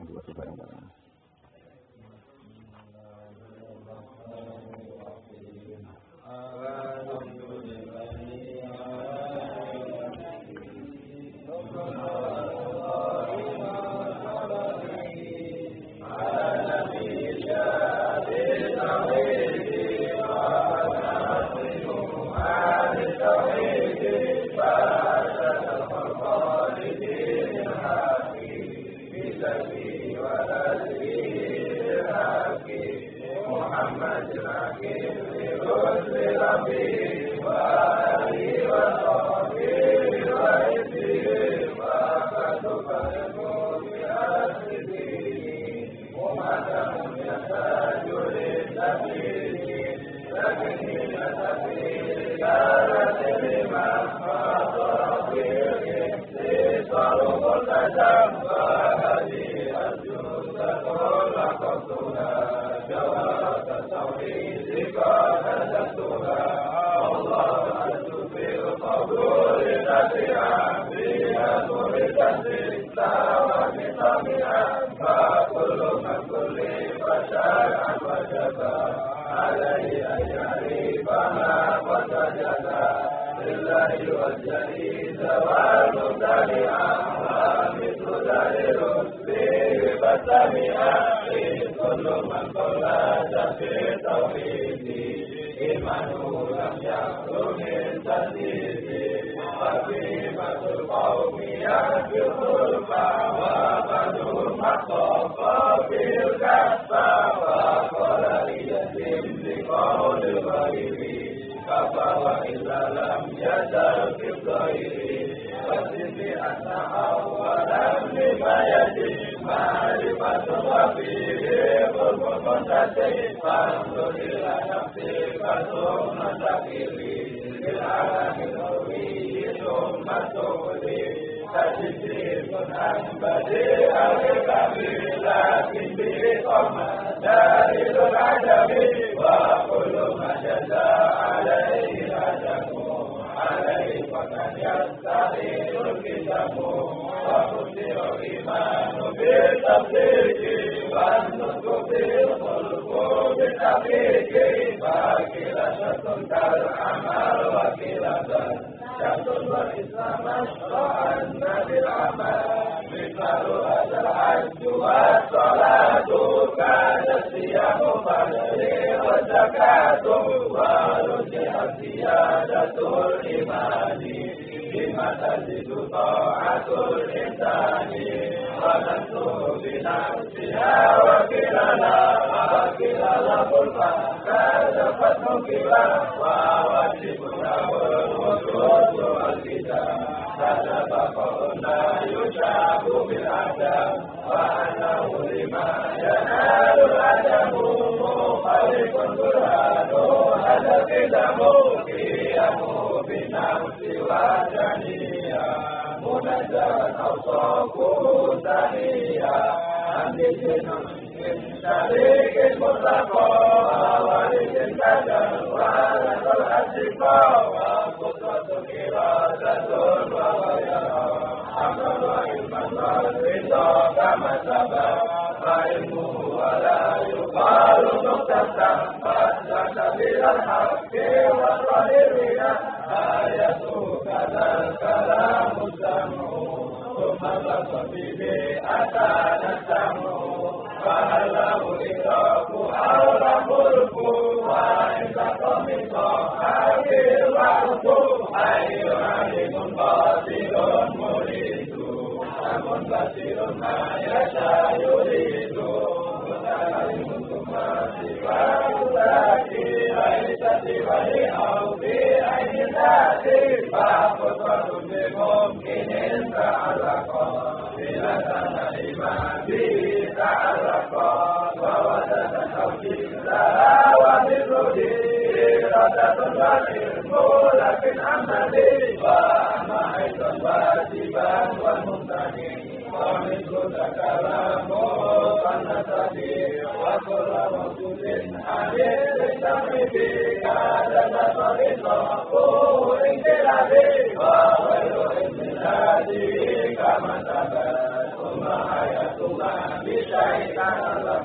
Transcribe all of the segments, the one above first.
buat bareng-bareng. Kama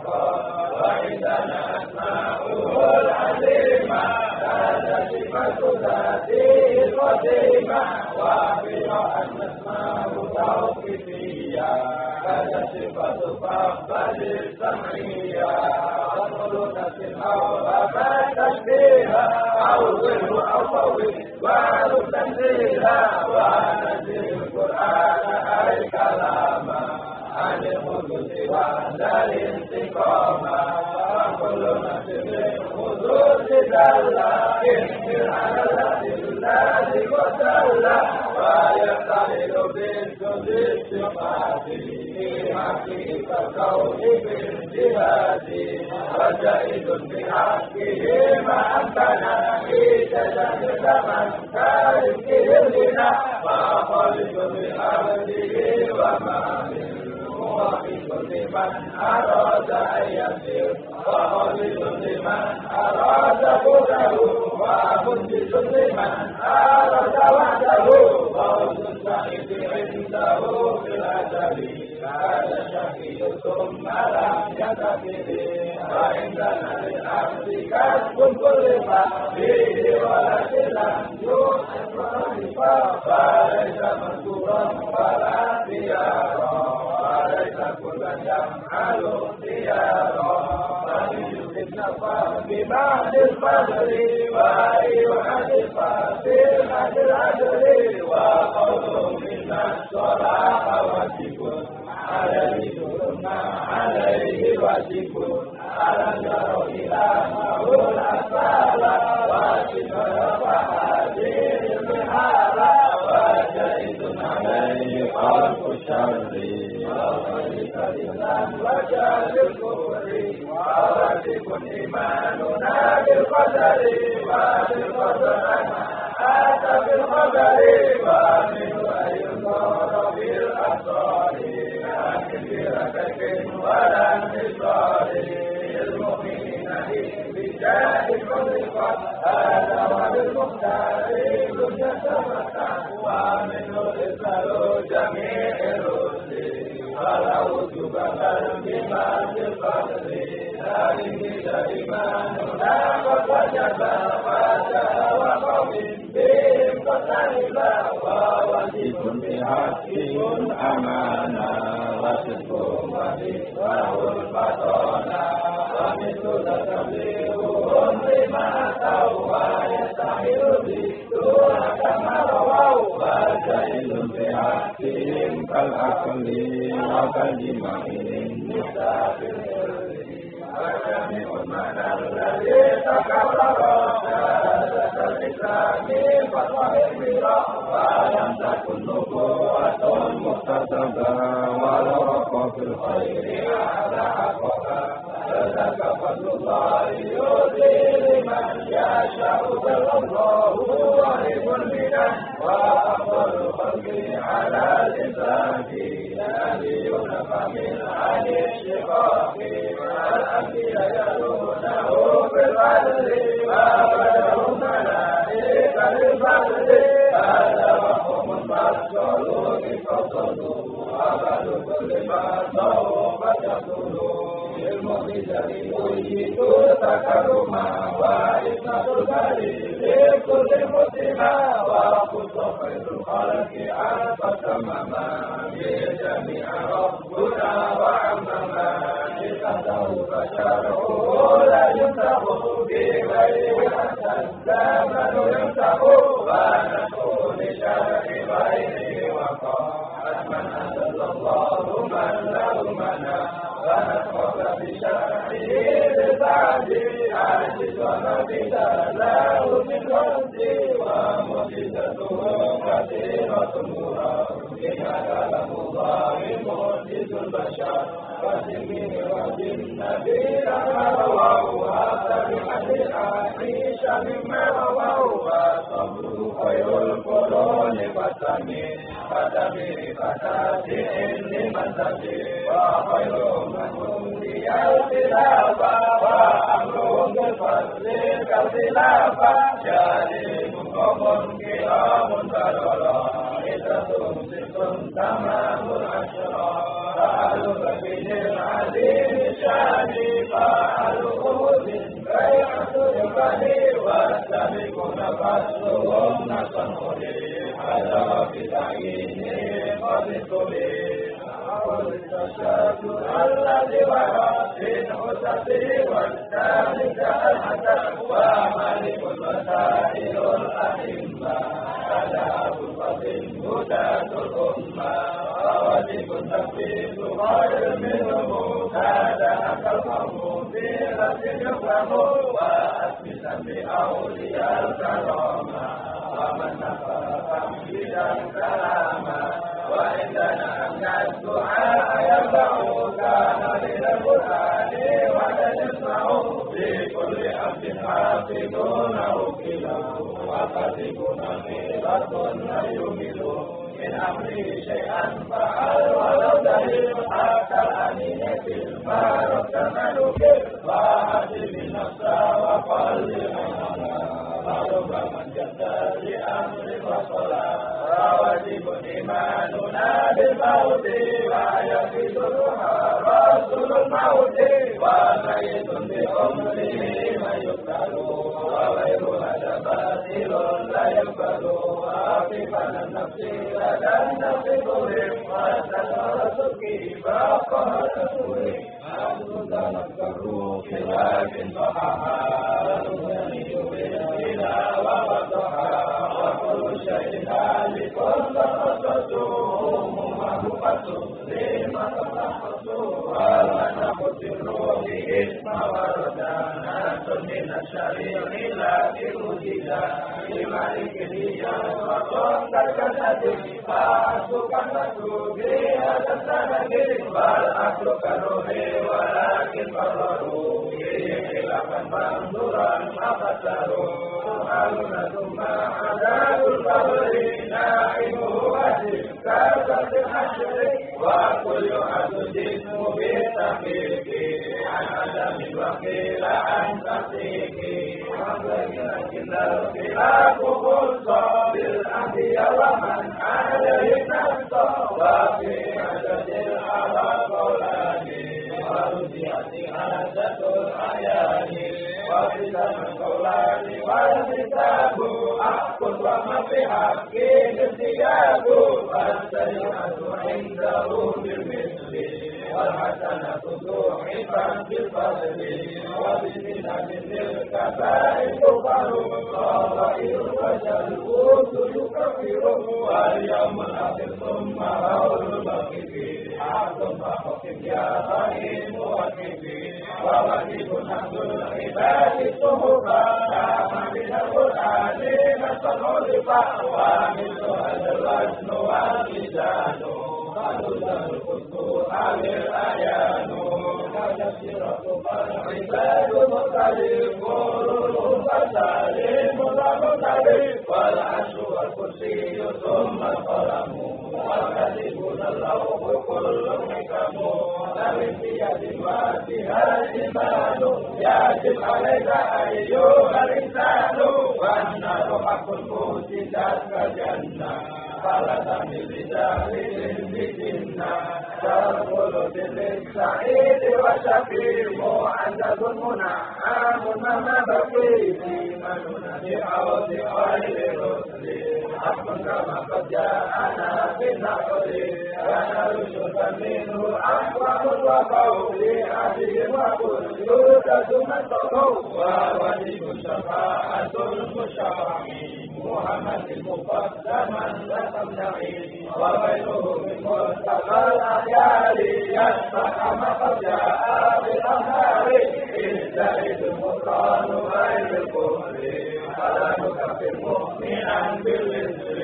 وعندنا أسماؤه العظيمة هذا صفة ذاته القديمة وأخبر أن أسماءه توقيفية هذا صفة فاقبل السمعية وقل نسل أو أبا تشبيها أو ظل أو طويل وعلو تنزيلها ونزل القرآن أي كلاما عن الحدود وعن الانتقاما وكل نسل الحدود دلا انكر على الذي وتلا ويقترب بالجند الصفات في حقيقة الكون بالجهاد وجائز بحقه ما أمكن في تجاهل من تاركه لنا وخالد بأهله وماله موافق لمن أراد أن يسير وخالد لمن أراد هداه ومنجز لمن أراد وحده فوز السعيد عنده في الأجل هذا شقي ثم لم يتكل وعندنا للعبد كسب كل ما فيه ولكن لم يوحد فليس مذكورا ولا اختيارا وليس كلا يفعل اختيارا بمعنى القدر وأيها الفاتح الأجر وقول من الصلاة واجب عليه ثم عليه واجب على الجر إلى مولى الأسفل واجب وهذه المحالة وجائز عليه خلق الشر وخلق الإسلام وجعل الكفر وواجب إيماننا بالقدر وبالقدر أتى بالقدر ومن أي النور بالأبصار لكن بركة ولا انتصار للمؤمنين بجاه خلقت هذا وللمختار يتمتع ومنه إرسال جميع الرسل فله جبل بما في القدر ذلك إيماننا قد وجب وجاء وقوم بهم قتلب وواجب بحقهم أمانا وصدق وذكره البطانا ومثل تبليغهم بما أتوا ويستحيل دون كما رووا وجائز بحقهم كالعقل وكالجماع النساء وجميع المعنى الذي تكرر شهادة الإسلام فالظاهر ولم تكن نبوة مكتسبة ولا رق في الخير على حقها فذاك فضل الله يؤتي لمن يشاء الله ظاهر المنن وأفضل الخلق على الإنسان نبيون فمن عن الشقاق الأنبياء يلونه بالعدل وبدأوا ملائكة للفضل هذا وهم المرسلون فصلوا وبدوا كل ما صاروا فتقولوا للمغيث يريد تكرما وإسناد البريد لكل مسلما وخص خير الخلق ألف تماما بجميع ربنا وعمما لقده فشرعه لا ينتهى بغير حسن زمن ينتهى ونحو لشرع غيره وقع حتما أنزل الله من له منا ونحفظ بشرعه للبعد عاجز ومبدا له من رد ومعجزته كثيرة مراد إنها كلام الله معجز البشر وسمين رد النبي لما رواه وسمع عائشة مما رواه وصبر خير القرون فسمي فتبي فتاتي لمن تبي وخير من أولي الخلافة وأمرهم بالفضل كالخلافة جالب قوم كرام بررا إذا تمسك تمام العشرة فأهلك به العظيم شان bani wasabiquna fadluhum nasanuri ala bid'ini qadituli والتشهد الذي وراء الحسد والثالث الحسن ومالك المسائل الأئمة أداب الفضل هداة الأمة واجب التنفيذ غير منه كاد أكرمه في رسل يفهم وأثبتا بأولياء الكرامة ومن نفر تمجيدا كلاما وإننا أن الدعاء يبدأ كان للقرآن ولنسمع في كل عبد حافظونه كلا وقدمون خيرة يمل من أمره شيئا فعل ولو دليل حتى الأنية المال تملك الطاعة بالنفس وقل فربما جد لأمر وصلاة واجب إيماننا بالموت ويقظها رسول الموت وميت بأمره من يقتل وغير هذا باطل لا يقبل عاطفا النفس لدى النفس ظلم وتسرس كيف قال سوري أنت نذكر خلاف صححا الغني بالغنى ووضحا وكل شيء هالك تخصصه مهمته لما تخصصه ونحط الروح اسم وردانا من الشريع لكن وجدا لمالك الديان وقد كذب فأسك النسوك هذا السند والأسلك الروحي ولكن فرروا خلافا منظورا فقتلوا سؤالنا ثم عذاب القبر نائمه أجل كاسة الحشر وكل يعد جسم بالتحقيق عن عدم وقيل عن تصديق ولكن الخلاف خلصا بالأنبياء ومن عليه نفس وفي عدد الأعراف قولان ورجعت عادة الأعيان وختم القولان والكتاب حق وما في حق الثياب والسيئة عنده بالمثل والحسنة ضعفا بالفضل وبسنة للكبائر تغفر وغير وجلوس يكفر واليوم الآخر ثم هول المكفي حق فحكم يا رحيم وكفي وواجب نحن العباد الصحفا كما من القرآن نصر الرفا ومثل هذا الوزن والميزان فنزل الفتوح للأيان كجسرة فالعباد مختلف قرون فسالم مختلف والعرش والكرسي ثم القلم وكذبنا اللوح كل حكم لمن بيد واتها الإيمان يجب عليك أيها الإنسان والنار حق الموت ذاك جنة فلا تمل لجاهل بجنة تدخل للسعيد وشفيع معزز منعم مهما بقي في مننا بعوض خير الرسل حق كما قد جاءنا بالنقل ونرشد منه أحوال وقول عدل وقل يرتد من تقول ووجب شفاعة المشرع محمد مقدما لا تمنعي وغيره من مرتبى الأخيار يشفع ما قد جاء بالأنهار إذ زائد المقران غير الكفر فلا نكفر مؤمنا بالوزر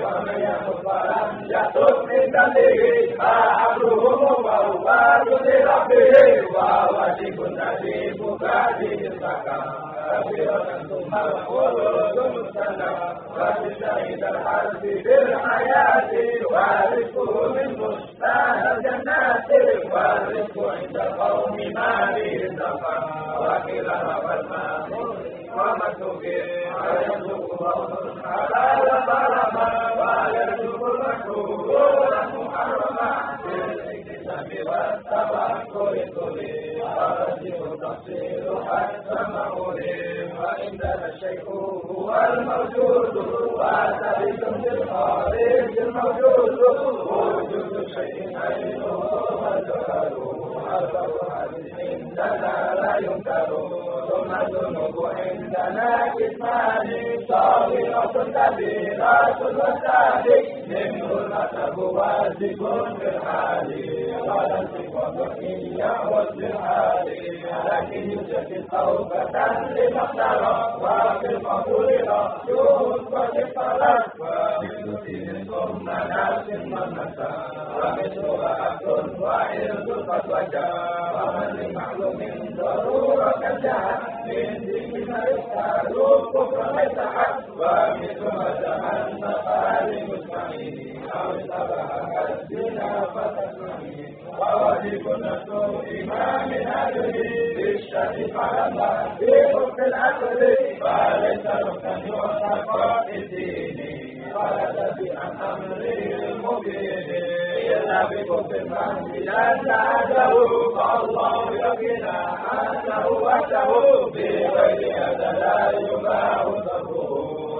ومن يمت فلم يتب من ذنبه فأمره مبواب لربه وواجب النبي مكاتب الزكاة كثيرة ثم الخلود مستنى وتشهد الحرب بالحياة ورزقه من بستان الجنات والرزق عند القوم ما به الزفر وكلا رب المامون ومكتوبه ويرزق قوم حلال فرما ويرزق المكروه محرما بالاكتساب والتوكل كله ورزق التفصيل حتى مولي عندنا الشيء هو الموجود وثابت في الخارج الموجود وجود شيء عينه والجهل أربع حديث عندنا لا ينكر ثم الذنوب عندنا قسمان صغيرة كبيرة وسابق منه الأدب واجب في الحال ولا انتقام الدنيا والجهاد لكن يوجد توبة لمقدرة وفي القبول رجوع وصلاة ومثل ثم ناس ومسا ومثلها عبد وعرض قد وجا ومن لمعلوم ضرورة كجاء من ذكر ما يختار كفر ليس حق ومثلها زمن مقال مسلمين أو اتبع الزنا فتسلمين وواجب نفس إمام أجله بالشر على الله في حكم الأجل فليس ركن يعتق في الدين ولد عن أمره المبين إلا بكفر من لا تعده فالله يقينا أنه وحده بغير هذا لا يباع ضره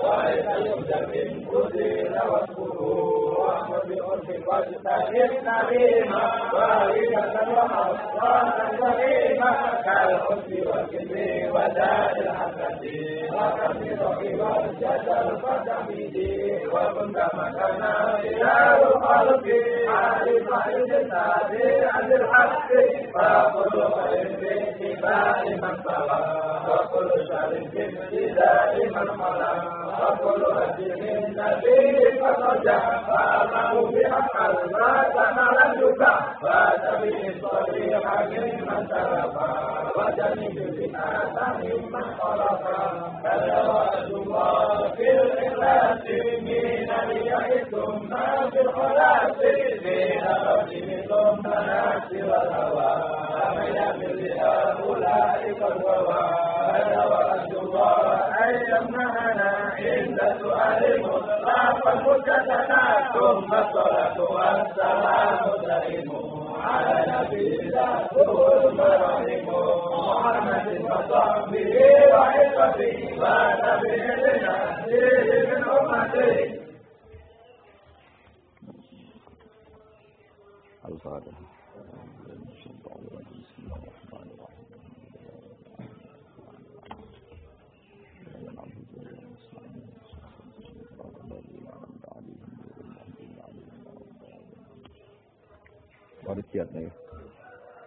وليس يبدأ من قدر وصفه واجتهدنا بما واردة وحصانا كريما كالحب والكبر وداء الحسد وكثير والجدل فتميد وكنت مكانا إله الخلق عارف الجساد عن الحق فكل خير باتباع من طغى وكل شر بابتداء من خلا وكل هدي من نبي فرجع فأمه بحق المات على الجبع وتبي الصريح ممن ترفع وجنب الفتاة ممن خلقا كذا وأد الله في الإخلاص من اليأس ثم في الخلاص من الرجم ثم نفس والهوى أمن بالله أولئك الغوى كذا وأد الله أن يمنعنا عند سؤال المطلق المجتنى ثم الصلاة والسلام دائم على نبي الله المرحم محمد وصحبه وعزته وتابعينا من أمته. الفاتحة.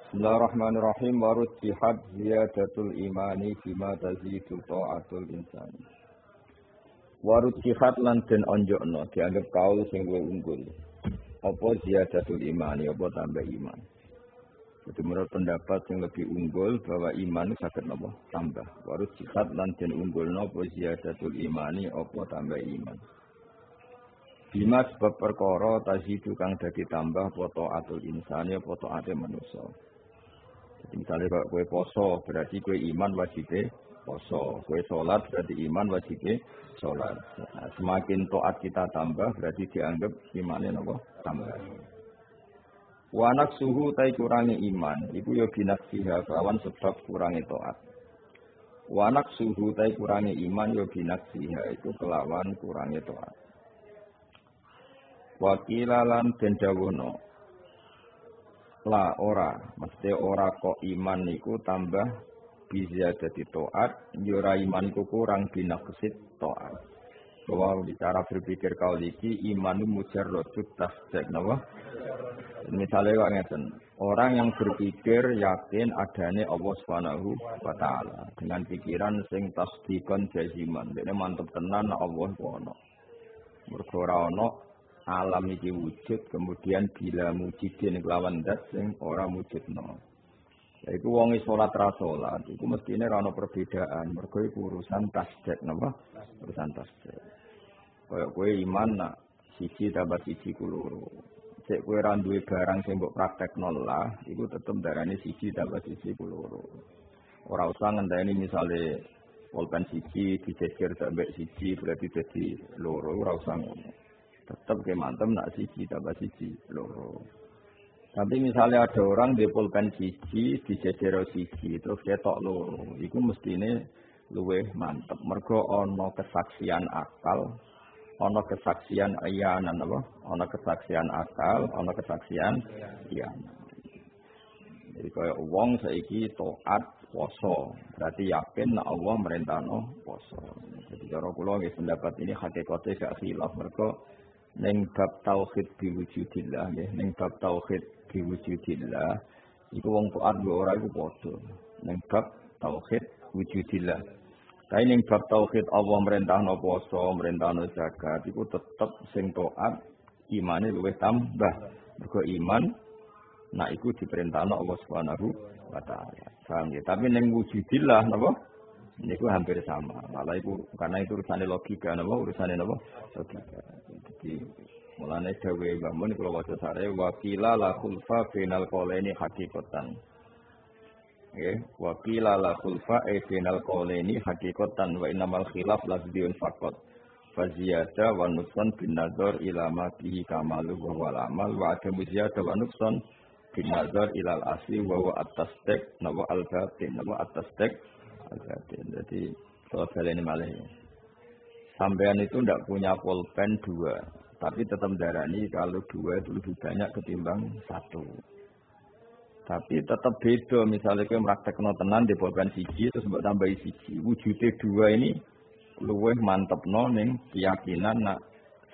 Bismillahirrahmanirrahim. Warujjihat ziyadatul imani bima tazidu ta'atul insani. Warujjihat lan den onjokno dianggap kaul sing luwih unggul. Apa ziyadatul imani, apa tambah iman. Jadi menurut pendapat yang lebih unggul bahwa iman saged napa tambah. Warujjihat lan den unggulno apa ziyadatul imani, apa tambah iman. Bima sebab perkara tazidu kang dadi tambah apa atul insani apa taate manusa. Jadi misalnya kalau kue poso berarti kue iman wajibnya poso, kue sholat berarti iman wajibnya sholat. Nah, semakin taat kita tambah berarti dianggap imannya napa tambah. Wanak suhu tai kurangi iman, iku yo binaksiha kawan sebab kurangi taat. Wanak suhu tai kurangi iman yo binaksiha itu kelawan kurangi taat. Wakilalan den dawuhna la ora mesti ora kok iman niku tambah bisa jadi taat yo ora iman iku kurang binaqsid taat bahwa cara berpikir kau iki iman mujarradut tasdik napa misalnya kok ngeten orang yang berpikir yakin adane Allah Subhanahu wa taala dengan pikiran sing tasdiqan jaziman dene mantep tenan Allah ono mergo ora ono alam iki wujud kemudian bila mujidin kelawan dat sing ora wujudno. Ya iku wong salat ra salat iku mestine ora ono perbedaan mergo iku urusan tasdik napa? Urusan tasdik. Kaya kowe iman nak siji tambah siji ku loro. Sik kowe ora duwe barang sing mbok praktekno lah iku tetep darane siji tambah siji ku loro. Ora usah ngenteni misale pulpen siji dijejer sampai siji berarti dadi loro ora usah ngono. Tetap ke mantem nak siji tambah siji loro. Tapi misalnya ada orang di pulpen siji dijejer siji terus ketok loro, itu mestine luwih mantep. Mergo ana kesaksian akal, ana kesaksian iyanan apa? Ana kesaksian akal, ana kesaksian iyanan. Jadi kaya wong saiki taat poso, berarti yakin nek Allah merintahno poso. Jadi cara kula nggih pendapat ini hakikate gak khilaf mergo ning bab tauhid biwujudillah nggih, ning bab tauhid biwujudillah iku wong taat ora iku padha. Ning bab tauhid wujudillah. Tapi ning bab tauhid Allah merintahno poso, merintahno zakat iku tetep sing taat imane luwih tambah. Mergo iman nak iku diperintahno Allah Subhanahu wa taala. Paham ya? Tapi ning wujudillah napa? Niku hampir sama. Malah iku karena itu urusane logika napa? Urusane napa? Logika. Jadi mulane dawuhe Mbah Mun kula waca sare wakila la khulfa bainal qaulaini haqiqatan. Nggih, wakila la khulfa bainal qaulaini haqiqatan wa innamal khilaf lafdiyun faqat. Faziyada wa nuksan bin nazar ila ma bihi kamalu wa wal amal wa adamu ziyada wa nuksan bin nazar ilal asli wa wa at-tasdiq nawa al-batin nawa at-tasdiq al-batin. Jadi kalau kalian malih sampean itu ndak punya pulpen 2, tapi tetap darani kalau 2 itu lebih banyak ketimbang 1. Tapi tetap beda, misalnya kowe praktekno tenan di pulpen 1 terus mbok tambahi 1. Wujude 2 ini luwih mantepno ning keyakinan nak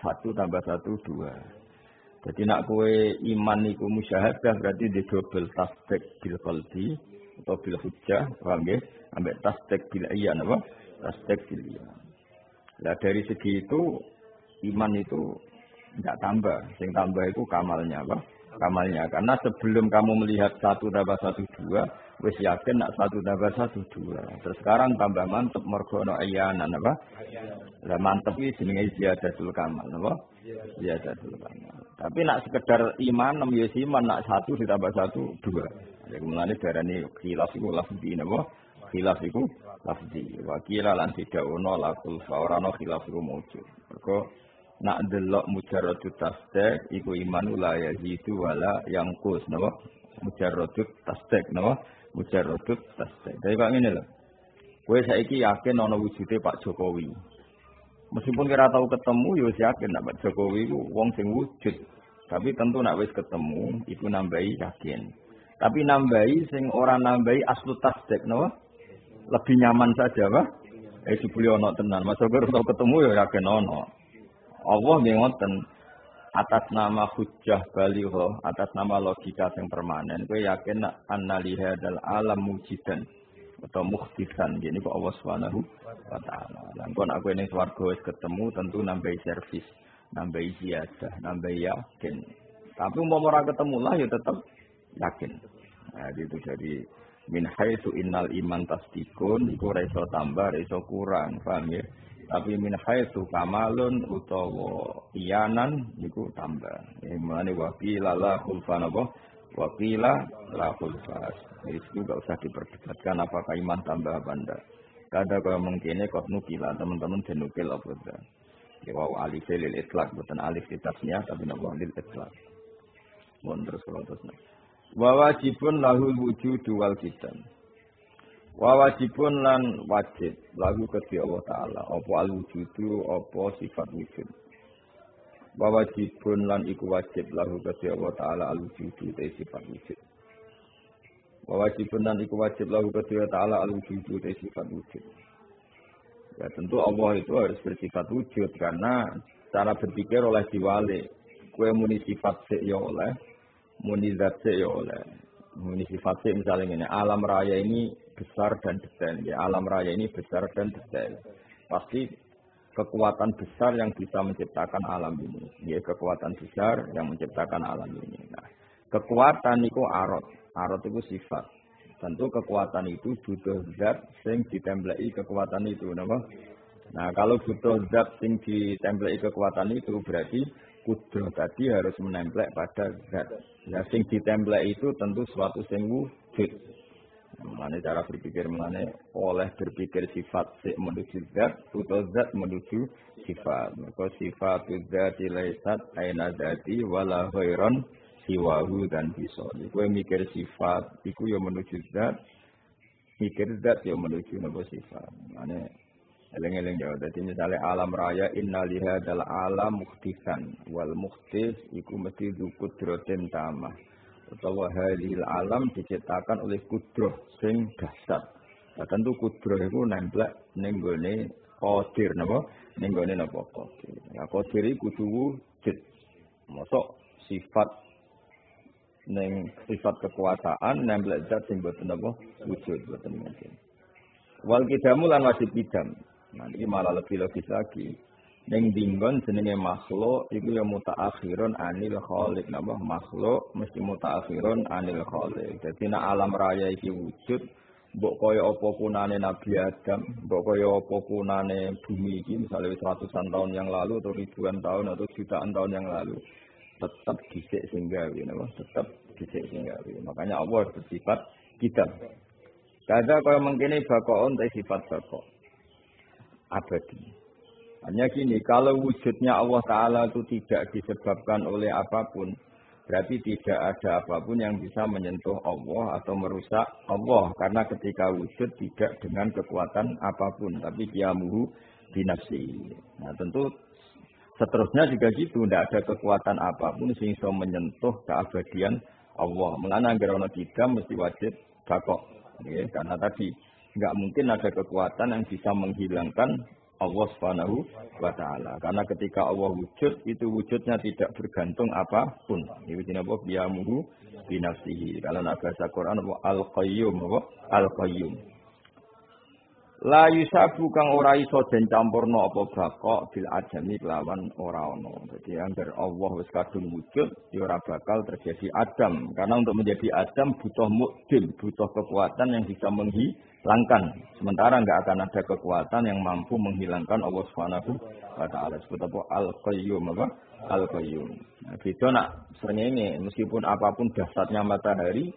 1 tambah 1 2. Jadi nak kowe iman niku musyahadah berarti di double tasdik bil qalbi atau bil hujjah, paham nggih? Ambek tasdik bil iyan apa? Tasdik bil iyan. Lah dari segi itu iman itu enggak tambah, sing tambah itu kamalnya apa? Kamalnya. Karena sebelum kamu melihat 1 tambah 1 2, wis yakin nak 1 tambah 1 2. Terus sekarang tambah mantep mergo ana iyanan apa? Lah mantep iki jenenge ziyadatul kamal, apa? Ziyadatul kamal. Tapi nak sekedar iman, ya iman nak 1 ditambah 1 2. Jadi mulane darani khilaf iku lafzi napa? Khilaf iku lafzi. Wa qila lan tidakuna lakul ora ana khilaf iku mujud. Mergo nak delok mujarradut tasdik iku iman la yazidu wala yangkus napa? Mujarradut tasdik napa? Mujarradut tasdik. Dadi kok ngene lho. Kowe saiki yakin ana wujude Pak Jokowi. Meskipun kira tahu ketemu, ya yakin nak Pak Jokowi itu wong sing wujud. Tapi tentu nak wis ketemu, itu nambahi yakin. Tapi nambahi sing ora nambahi aslu tasdik, no? Lebih nyaman saja, Pak. Dibeli ono tenan. Mas Jokowi tahu ketemu ya yakin ono. Allah ngoten atas nama hujjah baligha, atas nama logika sing permanen. Kowe yakin nak annalihadal alam mujidan atau mukhtisan gini kok Allah Subhanahu wa taala. Lan kon aku ning swarga wis ketemu tentu nambahi servis, nambahi ziyadah, nambahi yakin. Tapi umpama ora ketemu lah ya tetap yakin. Nah, itu jadi min haitsu innal iman tasdikun iku ora iso tambah, ora iso kurang, paham ya? Tapi min haitsu kamalun utawa iyanan niku tambah. Mulane wa qila la khulfan apa? Wa qila la khulfas. Itu enggak usah diperdebatkan apakah iman tambah apa enggak. Kada kalau mungkinnya kot nukila teman-teman denukil apa enggak. Ya wow alif lil itlaq bukan alif kitabnya tapi nama lil itlaq. Mohon terus. Wa wajibun lahul wujudu wal kitab. Wa wajibun lan wajib lahu kedhi Allah taala apa al wujudu apa sifat wujud. Wa wajibun lan iku wajib lahu kedhi Allah taala al wujudu te sifat wujud. Wa wajibun lan iku wajib lahu kedhi Allah taala al wujudu te sifat wujud. Ya tentu Allah itu harus bersifat wujud karena cara berpikir oleh diwalik. Kue muni sifat sik ya oleh, muni zat sik ya oleh. Muni sifat sik misalnya ini alam raya ini besar dan detail. Ya alam raya ini besar dan detail. Pasti kekuatan besar yang bisa menciptakan alam ini. Ya kekuatan besar yang menciptakan alam ini. Nah, kekuatan itu arot. Arot itu sifat. Tentu kekuatan itu butuh zat sing ditempleki kekuatan itu, napa? Nah, kalau butuh zat sing ditempleki kekuatan itu berarti kudrat tadi harus menemplek pada zat. Nah, sing ditempleki itu tentu suatu sing wujud. Mengenai cara berpikir oleh berpikir sifat sik menuju zat, butuh zat menuju sifat. Maka sifat dzati laisat aina dzati wala ghairan siwahu dan bisa. Kowe mikir sifat iku ya menuju zat mikir zat ya menuju napa sifat. Mane eling-eling ya dadi misale alam raya inna lihadzal alam mukhtisan wal mukhtis iku mesti dzukudroten tamah. Utawa hadhil alam diciptakan oleh kudroh sing dahsyat. Nah, tentu kudroh iku nemplek ning gone qadir napa? Ning gone napa qadir. Ya qadir iku kudu wujud. Mosok sifat ning sifat kekuasaan nemplek zat sing boten napa wujud boten mungkin. Wal kidamu lan wajib kidam. Nah iki malah lebih logis lagi. Ning dinggon jenenge makhluk iku ya mutaakhirun anil khaliq. Napa makhluk mesti mutaakhirun anil khaliq. Dadi nek alam raya iki wujud mbok kaya apa punane Nabi Adam, mbok kaya apa punane bumi iki misalnya wis ratusan tahun yang lalu atau ribuan tahun atau jutaan tahun yang lalu tetap dhisik sing gawe napa tetap dhisik sing gawe. Makanya Allah bersifat kita. Kada kaya mengkene baqaun ta sifat baqa abadi. Hanya gini, kalau wujudnya Allah Ta'ala itu tidak disebabkan oleh apapun, berarti tidak ada apapun yang bisa menyentuh Allah atau merusak Allah. Karena ketika wujud tidak dengan kekuatan apapun, tapi qiyamuhu binafsi. Nah tentu seterusnya juga gitu, tidak ada kekuatan apapun sehingga bisa menyentuh keabadian Allah. Mengenai anggere kita mesti wajib bakok. Ya, karena tadi nggak mungkin ada kekuatan yang bisa menghilangkan Allah Subhanahu wa taala. Karena ketika Allah wujud, itu wujudnya tidak bergantung apapun. Ini jenenge qiyamuhu binafsihi. Kalau nak bahasa Quran al-qayyum, al-qayyum. La yusabu kang ora iso den campurna apa bakok bil ajami kelawan ora ono. Jadi angger Allah wis kadung wujud, ya ora bakal terjadi adam. Karena untuk menjadi adam butuh mukdim, butuh kekuatan yang bisa menghilangkan. Sementara enggak akan ada kekuatan yang mampu menghilangkan Allah Subhanahu wa taala. Sebut apa al-qayyum apa? Al-qayyum. Nah, beda nak srengenge meskipun apapun dahsyatnya matahari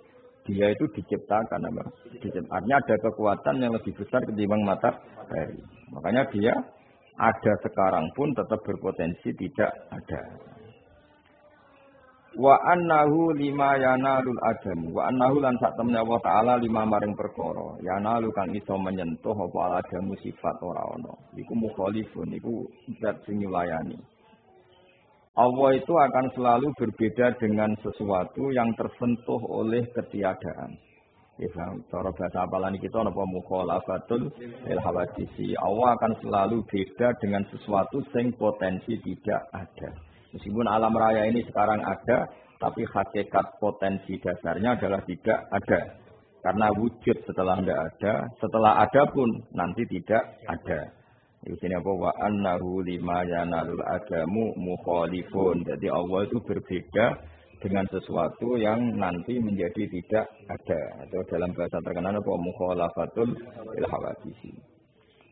dia itu diciptakan apa? Artinya ada kekuatan yang lebih besar ketimbang matahari. Makanya dia ada sekarang pun tetap berpotensi tidak ada. Wa annahu lima yanalul adam. Wa annahu lan sak temene Allah Ta'ala lima maring perkara. Yanalu kang iso menyentuh apa adamu sifat ora ana. Iku mukhalifun, iku zat sing nyulayani. Allah itu akan selalu berbeda dengan sesuatu yang tersentuh oleh ketiadaan. Ya, cara bahasa apalani kita napa mukhalafatul lil hawadisi. Allah akan selalu beda dengan sesuatu yang potensi tidak ada. Meskipun alam raya ini sekarang ada, tapi hakikat potensi dasarnya adalah tidak ada. Karena wujud setelah tidak ada, setelah ada pun nanti tidak ada. Ini apa wa annahu lima yanalul adamu mukhalifun. Jadi Allah itu berbeda dengan sesuatu yang nanti menjadi tidak ada. Atau dalam bahasa terkenal apa mukhalafatul lil hawadisi.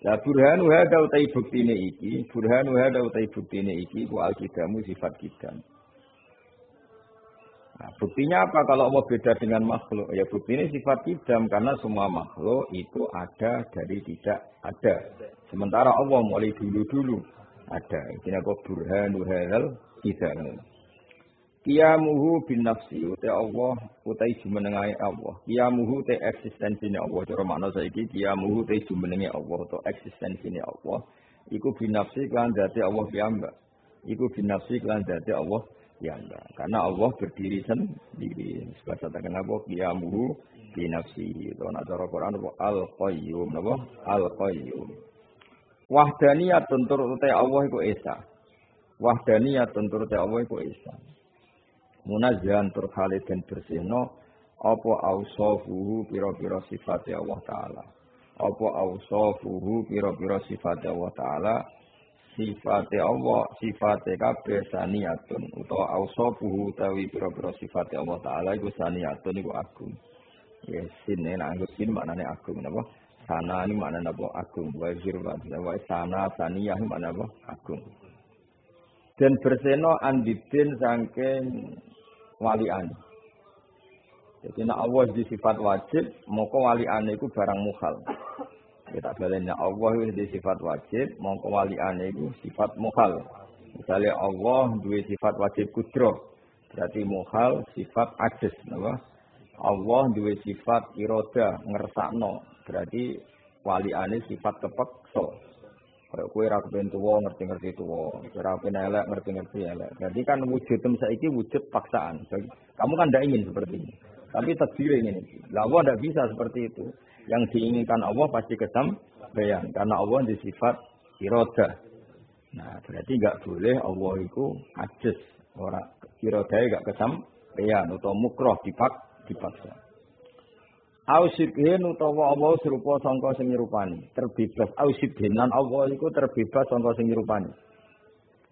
La burhanu hada utai buktine iki, burhanu hada utai buktine iki ku al-kidamu sifat kidam. Nah, buktinya apa kalau Allah beda dengan makhluk? Ya buktinya sifat kidam karena semua makhluk itu ada dari tidak ada. Sementara Allah mulai dulu-dulu ada. Ini apa burhanu hadzal kidam. Qiyamuhu bin nafsi uta Allah utai jumenengae Allah. Qiyamuhu te eksistensine Allah. Cara makna saiki qiyamuhu te jumenenge Allah atau eksistensine Allah. Iku bin nafsi kan dadi Allah piyambak. Iku bin nafsi kan dadi Allah ya enggak. Karena Allah berdiri sendiri. Sebab kenapa qiyamuhu bi nafsihi. Itu ana cara Quran al-qayyum napa? Al-qayyum. Wahdaniyatun turute Allah iku esa. Wahdaniyatun turute Allah iku esa. Munazzahan tur khalid dan bersihno apa ausafuhu pira-pira sifat Allah taala. Apa ausafuhu pira-pira sifat Allah taala. Sifate Allah, sifate kabeh saniyatun utawa ausafuhu utawi pira-pira sifate Allah taala iku saniyatun iku agung. Ya sin nek anggo sin maknane agung napa? Sana ini maknane apa? Agung. Wa zirwa wa sana saniyah maknane apa? Agung. Dan berseno andidin saking walian. Jadi nek Allah di sifat wajib, moko waliane iku barang mukhal. Kita balenya Allah itu sifat wajib, mongko waliane itu sifat mukhal. Misalnya Allah duwe sifat wajib kudro, berarti mukhal sifat ajiz, napa? Allah duwe sifat iroda ngersakno, Berarti waliane sifat kepeksa. Kayak kowe ra kepen tuwa ngerti-ngerti tuwa, ora kepen elek ngerti-ngerti elek. Jadi kan wujudem saiki wujud paksaan. Kamu kan tidak ingin seperti ini. Tapi takdir ingin. Lah Allah tidak bisa seperti itu. Yang diinginkan Allah pasti kesampaian karena Allah di sifat iradah. Nah, berarti enggak boleh Allah itu ajis, ora iradahe enggak kesampaian atau mukroh dipaksa. Ausibhin utawa Allah serupa sangka sing nyerupani, terbebas ausibhin lan Allah iku terbebas sangka sing nyerupani.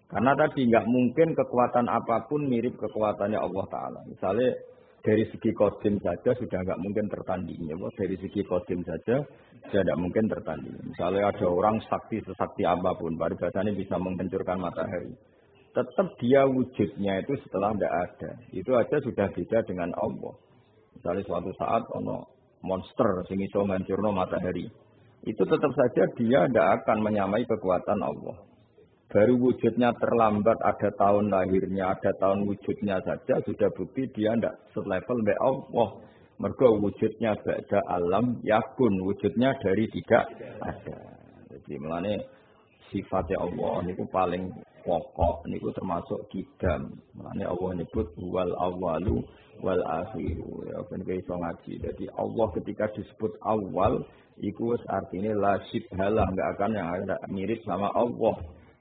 Karena tadi enggak mungkin kekuatan apapun mirip kekuatannya Allah Ta'ala. Misalnya dari segi kodim saja sudah enggak mungkin tertandingi. Dari segi kodim saja sudah enggak mungkin tertandingi. Misalnya ada orang sesakti apapun, bahasanya bisa menghancurkan matahari. Tetap dia wujudnya itu setelah tidak ada. Itu aja sudah beda dengan Allah. Misalnya suatu saat ono monster sing iso ngancurno matahari. Itu tetap saja dia tidak akan menyamai kekuatan Allah. Baru wujudnya terlambat, ada tahun lahirnya, ada tahun wujudnya saja sudah bukti dia tidak selevel dengan Allah. Mergo wujudnya ba'da alam yakun, wujudnya dari tidak ada. Jadi melane sifatnya Allah niku paling pokok niku termasuk kidam. Melane Allah nyebut wal awalu wal akhiru. Ya ben iso ngaji. Jadi Allah ketika disebut awal iku artinya la syibhalah, enggak akan yang ada mirip sama Allah.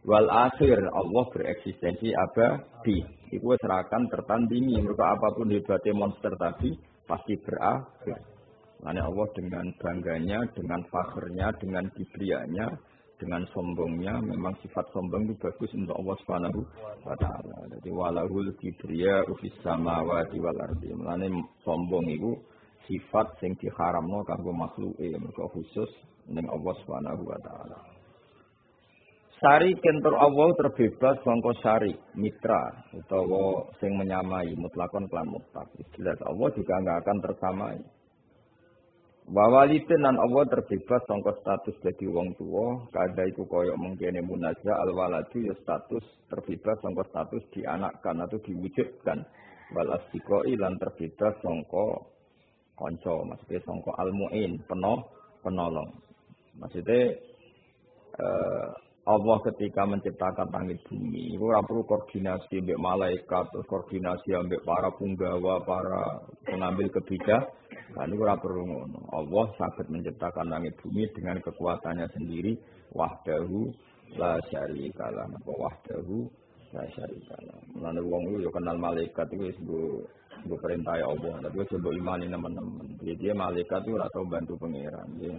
Wal akhir Allah bereksistensi abadi. Iku serakan tertandingi. Mergo apapun hebatnya monster tadi pasti berakhir. Melane Allah dengan bangganya, dengan fakhrnya, dengan kibrianya, dengan sombongnya, memang sifat sombong itu bagus untuk Allah Subhanahu wa taala. Jadi walahul kibriya fis samawati wal ardi. Mulane sombong itu sifat sing diharamno kanggo makhluke, mergo khusus ning Allah Subhanahu wa taala. Sari kentur Allah terbebas sangka syari mitra utawa sing menyamai mutlakon kelan mutlak. Jelas Allah juga enggak akan tersamai. Wawalidin lan Allah terbebas sangka status dadi wong tuwa, kada iku kaya mengkene munajah alwaladu ya status terbebas sangka status dianakkan atau diwujudkan. Wal asdiqai lan terbebas sangka kanca, maksudnya sangka almuin, penolong. Maksudnya Allah ketika menciptakan langit bumi, itu ora perlu koordinasi mbek malaikat, terus koordinasi mbek para punggawa, para pengambil kebijakan. Ini ora perlu ngono. Allah saged menciptakan langit bumi dengan kekuatannya sendiri, wahdahu la syarikalah. Wahdahu la syarikalah. Mulane wong yo kenal malaikat itu wis nggo perintah Allah, tapi wis mbok imani nemen-nemen. Jadi malaikat itu ora tau bantu pangeran, ya.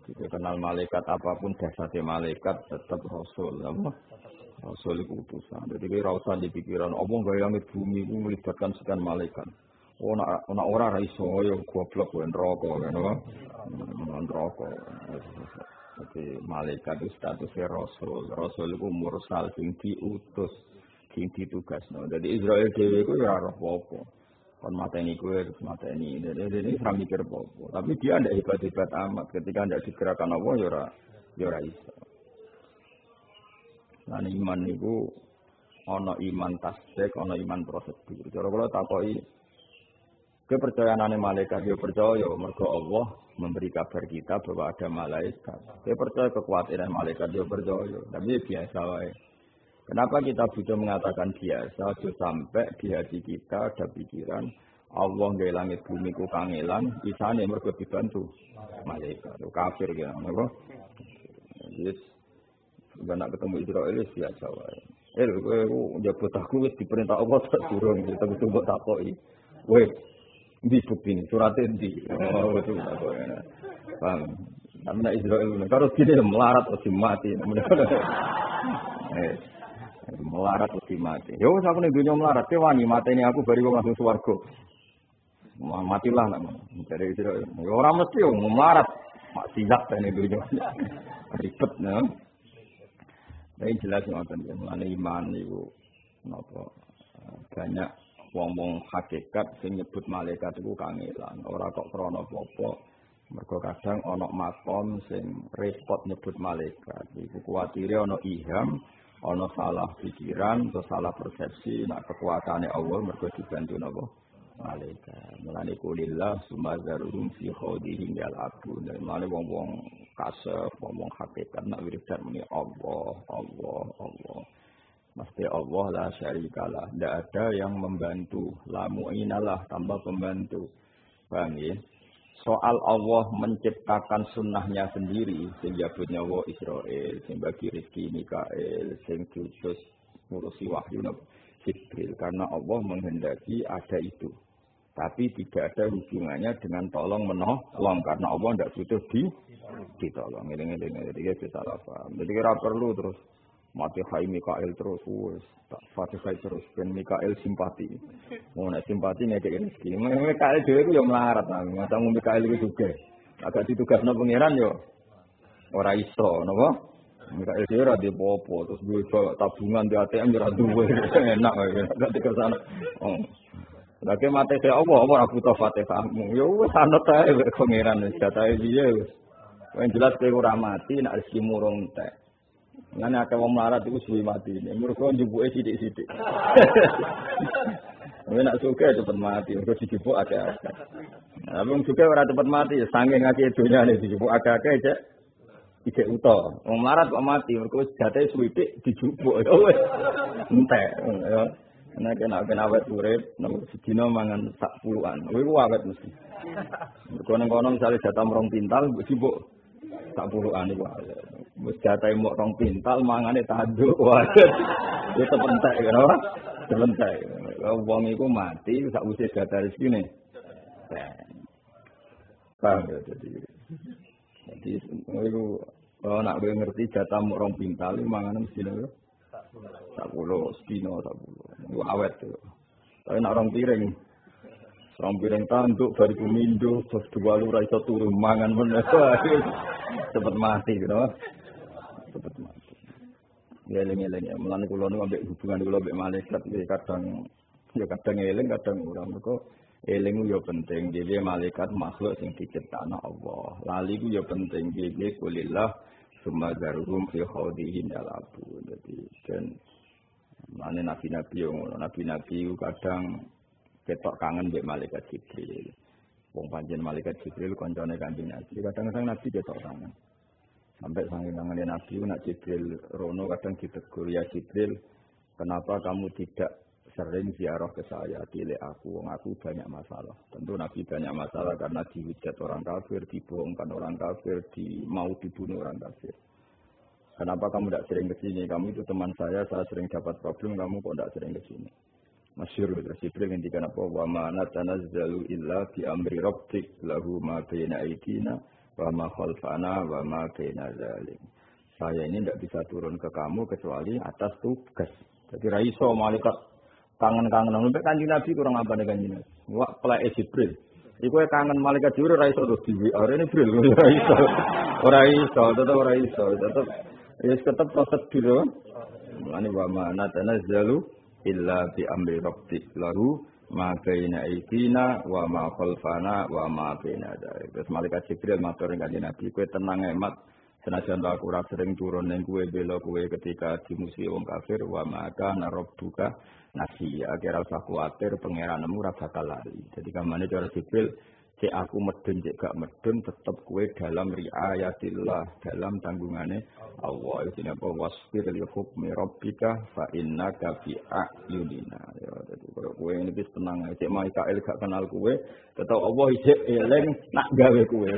Jika kenal malaikat apapun dasarnya malaikat tetap rasul, apa? Rasul itu utusan. Jadi kira usah dipikiran, Allah gaya langit bumi itu melibatkan sekian malaikat. Oh, nak orang raiso, yo goblok, neraka, kan? Neraka. Jadi malaikat itu statusnya rasul. Rasul itu mursal, sing diutus, sing ditugas. Jadi Israel dewe itu ya apa-apa. Kon mateni kowe terus mateni. Ini ora mikir apa. Tapi dia ndak hebat-hebat amat ketika ndak digerakkan Allah ya ora iso. Lan iman niku ana iman tasdik, ana iman prosedur. Cara kula takoki kepercayaane malaikat yo percaya mergo Allah memberi kabar kita bahwa ada malaikat. Saya percaya kekuatan malaikat yo percaya, tapi biasa wae. Kenapa kita butuh mengatakan biasa? Sampai di hati kita ada pikiran Allah nggak langit bumi ku kangelan, isane mergo dibantu malaikat. Kafir ya, napa? Jadi benak ketemu Israel biasa wae. Kowe njabut aku wis diperintah Allah tak turun, kita butuh mbok takoki. Weh, ndi buktine? Surate ndi? Oh, betul takoki. Paham. Namanya Israel karo dene melarat mesti mati. Melarat mesti mati. Ya wis aku ning dunya melarat, wani mateni aku bari wong langsung swarga. Matilah nak. Dari Israel. Ya ora mesti wong melarat. Maksiat ning dunya. Ribet nah. Ini jelas ngoten ya, mulane iman niku napa banyak wong-wong hakikat sing nyebut malaikat iku kangelan, ora kok krana apa-apa. Mergo kadang ana makom sing repot nyebut malaikat. Iku kuwatire ana iham, ana salah pikiran, atau salah persepsi nek kekuatane Allah mergo dibantu napa malaikat. Mulane kulillah sumazarhum fi khawdihim yal'abun. Mulane wong-wong kasep, wong hakikat nak wiridan muni Allah, Allah, Allah. Mesti Allah la syarikalah. Tidak ada yang membantu. La mu'inalah tambah pembantu. Paham ya? Soal Allah menciptakan sunnahnya sendiri, sing jabut nyawa Israel, sing bagi rezeki Mikael, sing diutus ngurusi wahyu Jibril. Karena Allah menghendaki ada itu. Tapi tidak ada hubungannya dengan tolong menolong. Karena Allah tidak butuh ditolong. Ini kita salah paham. Jadi kira perlu terus Fatihah Mikael terus, Fatihah terus, ben Mikael simpati. Mau nak simpati ngekek rezeki. Mikael dhewe ku yo melarat nang, matamu Mikael iki juga. Agak ditugasno pangeran yo ora iso, napa? Mikael dhewe ora dipopo, terus duwe tabungan di ATM ora duwe. Enak wae, gak dikersane. Oh. Lagi mate se apa ora butuh Fatihahmu. Yo wis anut ae pangeran wis datae piye wis. Yang jelas kowe ora mati nek rezeki murung entek. Nane akeh wong melarat iku suwi mati. Mergo njubuke sithik-sithik. Nek suka cepet mati, mergo dijupuk akeh. Nah, wong suka ora cepet mati, saking akeh donyane dijupuk akeh-akeh cek ijek uta. Wong melarat kok mati, mergo jate suwitik dijupuk. Wis entek ya. Nek kena awet urip, nang sedina mangan sak puluhan. Kuwi awet mesti. Mergo nang kono misale jatah 2 pintal mbok dijupuk sak puluhan iku awet. Wis jatahe mok 2 pintal mangane tanduk wae. Itu pentek kan ora? Pentek. Wong iku mati sak wis jatah rezekine. Paham ya jadi iku nak kowe ngerti jatah mok 2 pintal mangane mesti lho. 10 sedina 10. Iku awet tuh. Tapi nak 2 piring. 2 piring tanduk bari kumindo terus 2 lura iso turu mangan meneh. Cepet mati gitu. Cepet mati. Ya eling-eling ya. Mulane kula niku ambek hubungan kula ambek malaikat iki kadang eling kadang ora. Mergo eling yo penting. Dhewe malaikat makhluk sing diciptakno Allah. Lali ku yo penting. Dhewe kulillah sumazarhum fi khawdihim yalabu. Dadi kan mane nabi-nabi yo ngono. Nabi-nabi kadang ketok kangen mbek malaikat Jibril. Wong pancen malaikat Jibril kancane Kanjeng Nabi. Kadang-kadang Nabi ketok kangen. Sampai saking kangen Nabi nak Jibril rono kadang ditegur, ya Jibril, kenapa kamu tidak sering ziarah ke saya, pilih aku, wong aku banyak masalah. Tentu Nabi banyak masalah karena dihujat orang kafir, dibohongkan orang kafir, mau dibunuh orang kafir. Kenapa kamu tidak sering ke sini? Kamu itu teman saya sering dapat problem, kamu kok tidak sering ke sini? Masyhur Jibril ngendikan apa? Wa ma natanazzalu illa bi amri rabbik lahu ma baina aydina wa ma khalfana wa ma baina dzalik. Saya ini tidak bisa turun ke kamu kecuali atas tugas. Jadi ra iso malaikat kangen-kangen sampai Kanjeng Nabi kurang apa nek Kanjeng Nabi. Wak pelake Jibril. Iku kangen malaikat Jibril ra iso terus diwi. Arene Jibril ra iso. Tetep ora iso. Tetep prosedur. Mulane wa ma natanazzalu illa bi amri rabbik lahu ma baina aydina wa ma khalfana wa ma baina dzalik. Terus malaikat Jibril matur kanjeng Nabi, kowe tenang emat, senajan aku ora sering turun ning kowe bela kowe ketika dimusuhi wong kafir wa ma kana rabbuka nasiya. Kira usah kuwatir pangeranmu ora bakal lali. Jadi kamane cara Jibril cek aku medun cek gak medun tetep kowe dalam riayatillah, dalam tanggungane Allah. Iki apa wasfir li hukmi rabbika fa innaka fi ayunina. Ya dadi kowe ini wis tenang ae. Cek Mikael gak kenal kowe, tetep Allah isih eling nak gawe kowe.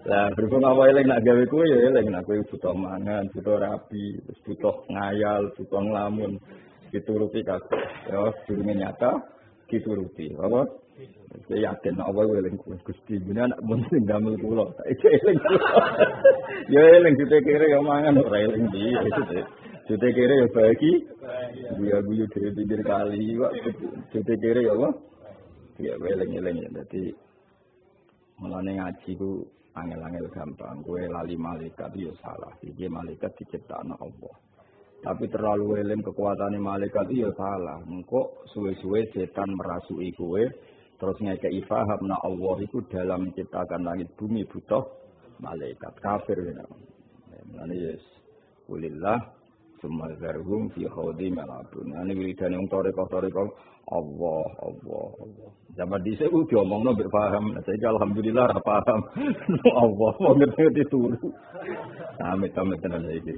Lah berhubung Allah eling nak gawe kowe ya eling nak kowe butuh mangan, butuh rapi, butuh ngayal, butuh nglamun, dituruti kabeh. Ya durunge nyata dituruti. Apa? Saya yakin Allah eling Gusti jenengan anak mun sing damel kula. Saiki eling. Ya eling dite kere ya mangan ora eling piye dite. Dite kere ya bagi. Dia guyu dhewe pinggir kali kok dite kere ya apa? Ya eling-eling ya. Dadi mulane ngaji ku angel-angel gampang. Kowe lali malaikat ya salah. Iki malaikat diciptakno Allah. Tapi terlalu eling kekuatane malaikat ya salah. Engko suwe-suwe setan merasuki kowe. Terus ngekei faham na Allah itu dalam menciptakan langit bumi butuh malaikat kafir. Ini yes, kulillah sumazarhum fi khawdi malabun. Ini wiridane wong toreko Allah, Allah, Allah. Zaman dhisik ku diomongno mbek paham. Saiki alhamdulillah ra paham. Allah, wong ngerti turu. Amit-amit tenan iki.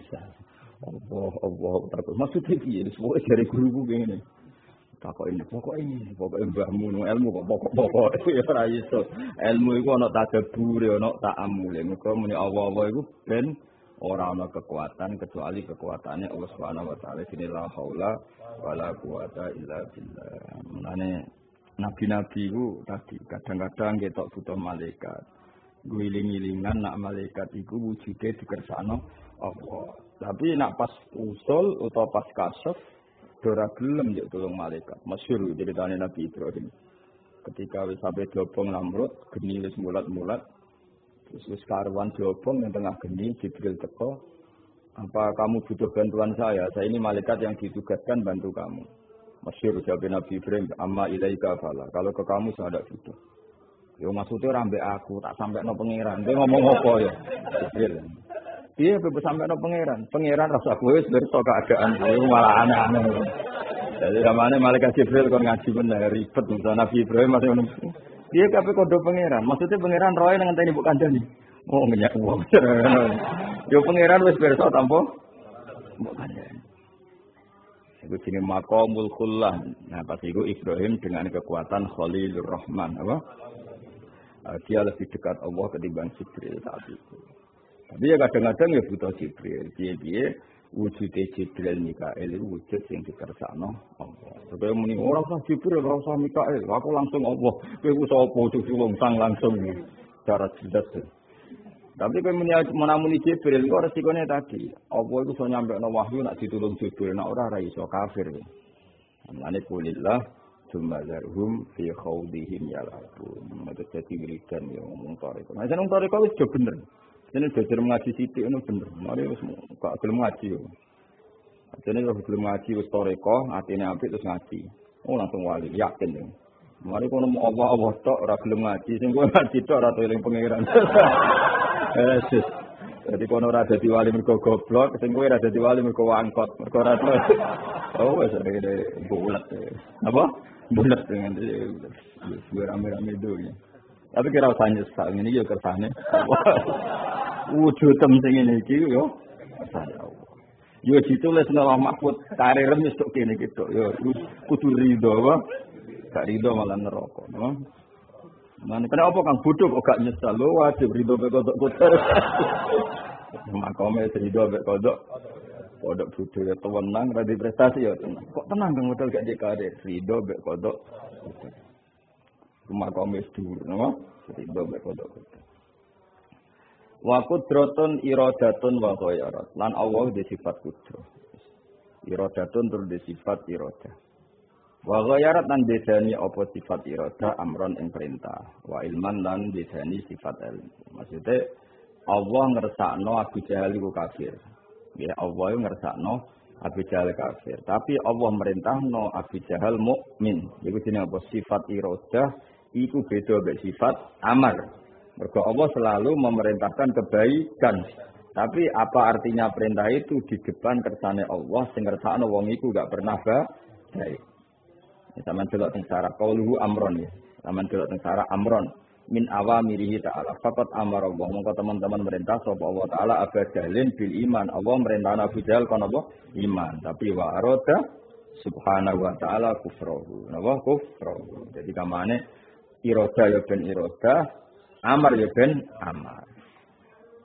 Allah, Allah. Terus maksudnya piye? Semua dari guruku ngene. Pokok ini, mbahmu ilmu kok pokok ya ora iso. Ilmu iku ana tadabbure, ana ta'amule. Muga muni Allah iku ben ora ana kekuatan kecuali kekuatannya Allah Subhanahu wa taala. La haula wala quwata illa billah. Mulane nabi-nabi iku tadi kadang-kadang ketok butuh malaikat. Guling-gilingan nak malaikat iku wujude dikersakno Allah. Tapi nak pas usul utawa pas kasuf ora gelem yo tulung malaikat. Masyhur ceritane Nabi Ibrahim. Ketika wis sampai diobong Namrud, geni wis mulat-mulat. Terus wis karuan diobong yang tengah geni Jibril teko. Apa kamu butuh bantuan saya? Saya ini malaikat yang ditugaskan bantu kamu. Masyhur jawab Nabi Ibrahim, "Amma ilaika fala." Kalau ke kamu saya tidak butuh. Yo maksudnya rambe aku, tak sampai no pangeran. Dia ngomong apa ya? Jibril. Iya, bebas sampai no pangeran. Pangeran rasa gue berso keadaan. Itu malah aneh-aneh. Jadi namanya malaikat Jibril kon ngaji bener ribet. Misalnya Nabi Ibrahim masih menunggu. Dia kape kode pangeran. Maksudnya pangeran roy dengan tadi bukan jadi. Oh ngenyak uang. Yo pangeran wes berso tanpa bukan jadi. Itu jenis makomul khullah. Nah pas itu Ibrahim dengan kekuatan Khalilur Rahman. Apa? Dia lebih dekat Allah ketimbang Jibril saat itu. Tapi ya kadang-kadang ya butuh Jibril. Dia wujudnya Jibril Mikael itu wujud yang dikersakno Allah. Supaya muni ora usah Jibril, ora usah Mikael, aku langsung Allah. Kowe sapa cucu sang langsung cara jelas. Tapi kowe menamuni Jibril kok resikonya tadi. Allah itu iso nyampekno wahyu nak ditulung Jibril, nak ora iso kafir. Mane kulillah jumazarhum fi khawdihim yalabun. Itu jadi wiridan yang ngomong toriko. Nah, jeneng toriko wis jo bener. Ini belajar mengaji sidik itu bener. Mari wis gak gelem ngaji. Jadi kalau gelem ngaji wis toreko, atine apik terus ngaji. Oh langsung wali, yakin ya. Mari kono Allah tok ora gelem ngaji, sing kowe ngaji tok ora eling pangeran. Yesus. Jadi kono ora dadi wali mergo goblok, sing kowe ora dadi wali mergo angkot, mergo ora tau. Oh wis ngene bulat. Apa? Bulat dengan rame-rame dulu. Tapi kira usah nyesal, ini ya kersane. Wujud sing ngene iki yo kersane Allah. Yo ditulis nang Mahfud karirem wis tok kene iki tok yo kudu rido apa? Gak rido malah neraka, no? Mana kenapa Kang bodoh kok gak nyesal lho wajib rido mek kodok puter. Makome rido mek kodok. Kodok bodoh ya tenang, ra prestasi ya tenang. Kok tenang Kang modal gak karir rido mek kodok. Rumah kaum dulu, nama? Jadi dobel kodok. Wa qudratun iradatun wa ghayarat. Lan Allah di sifat kudro. Iradatun tur di sifat iradah. Wa ghayarat lan bedani apa sifat iradah amron ing perintah. Wa ilman lan bedani sifat ilmu. Maksudnya Allah ngersakno Abu Jahal iku kafir. Ya Allah ngersakno Abu Jahal kafir. Tapi Allah merintahno Abu Jahal mukmin. Iku jenenge apa sifat iradah. Itu beda dengan sifat amar. Mergo Allah selalu memerintahkan kebaikan. Tapi apa artinya perintah itu di depan kersane Allah sing ngersakno wong iku gak pernah baik. Sampeyan delok teng cara qauluhu amron ya. Sampeyan delok teng cara amron min awamirihi ta'ala. Faqat amara Allah. Monggo teman-teman merintah sapa Allah taala abadalin bil iman. Allah merintahna Abu Jahal kon apa? Iman. Tapi wa arada subhanahu wa ta'ala kufrahu. Napa kufrahu. Jadi kamane iroda ya ben iroda, amar ya ben amar.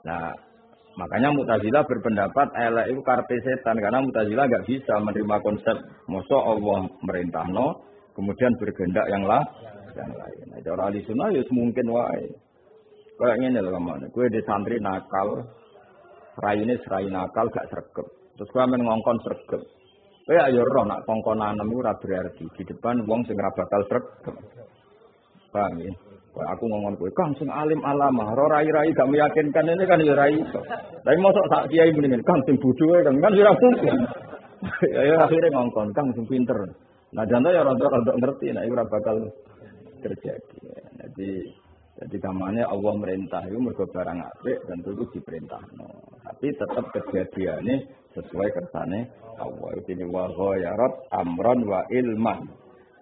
Nah, makanya Mu'tazilah berpendapat elek itu karepe setan karena Mu'tazilah enggak bisa menerima konsep mosok Allah merintahno kemudian berkehendak yang lain. Nah, cara ahli sunnah ya mungkin wae. Kayak ngene lho kamane, kowe di santri nakal, raine serai nakal gak sregep. Terus kowe men ngongkon sregep. Kowe ayo roh nak kongkonan iku ora berarti di depan wong sing ora bakal sregep. Paham ya? Aku ngomong kowe Kang sing alim alamah, ora rai-rai gak meyakinkan ini kan ya rai iso. Tapi mosok sak kiai mendingan Kang sing bodho kan ora mungkin. Ya akhirnya ngongkon Kang sing pinter. Nah jangan ya rada ngerti nek ora bakal terjadi. Jadi kamane Allah merintah itu mergo barang apik dan itu diperintahno. Tapi tetap kejadiannya sesuai kersane Allah. Ini wa ghayarat amran wa ilman.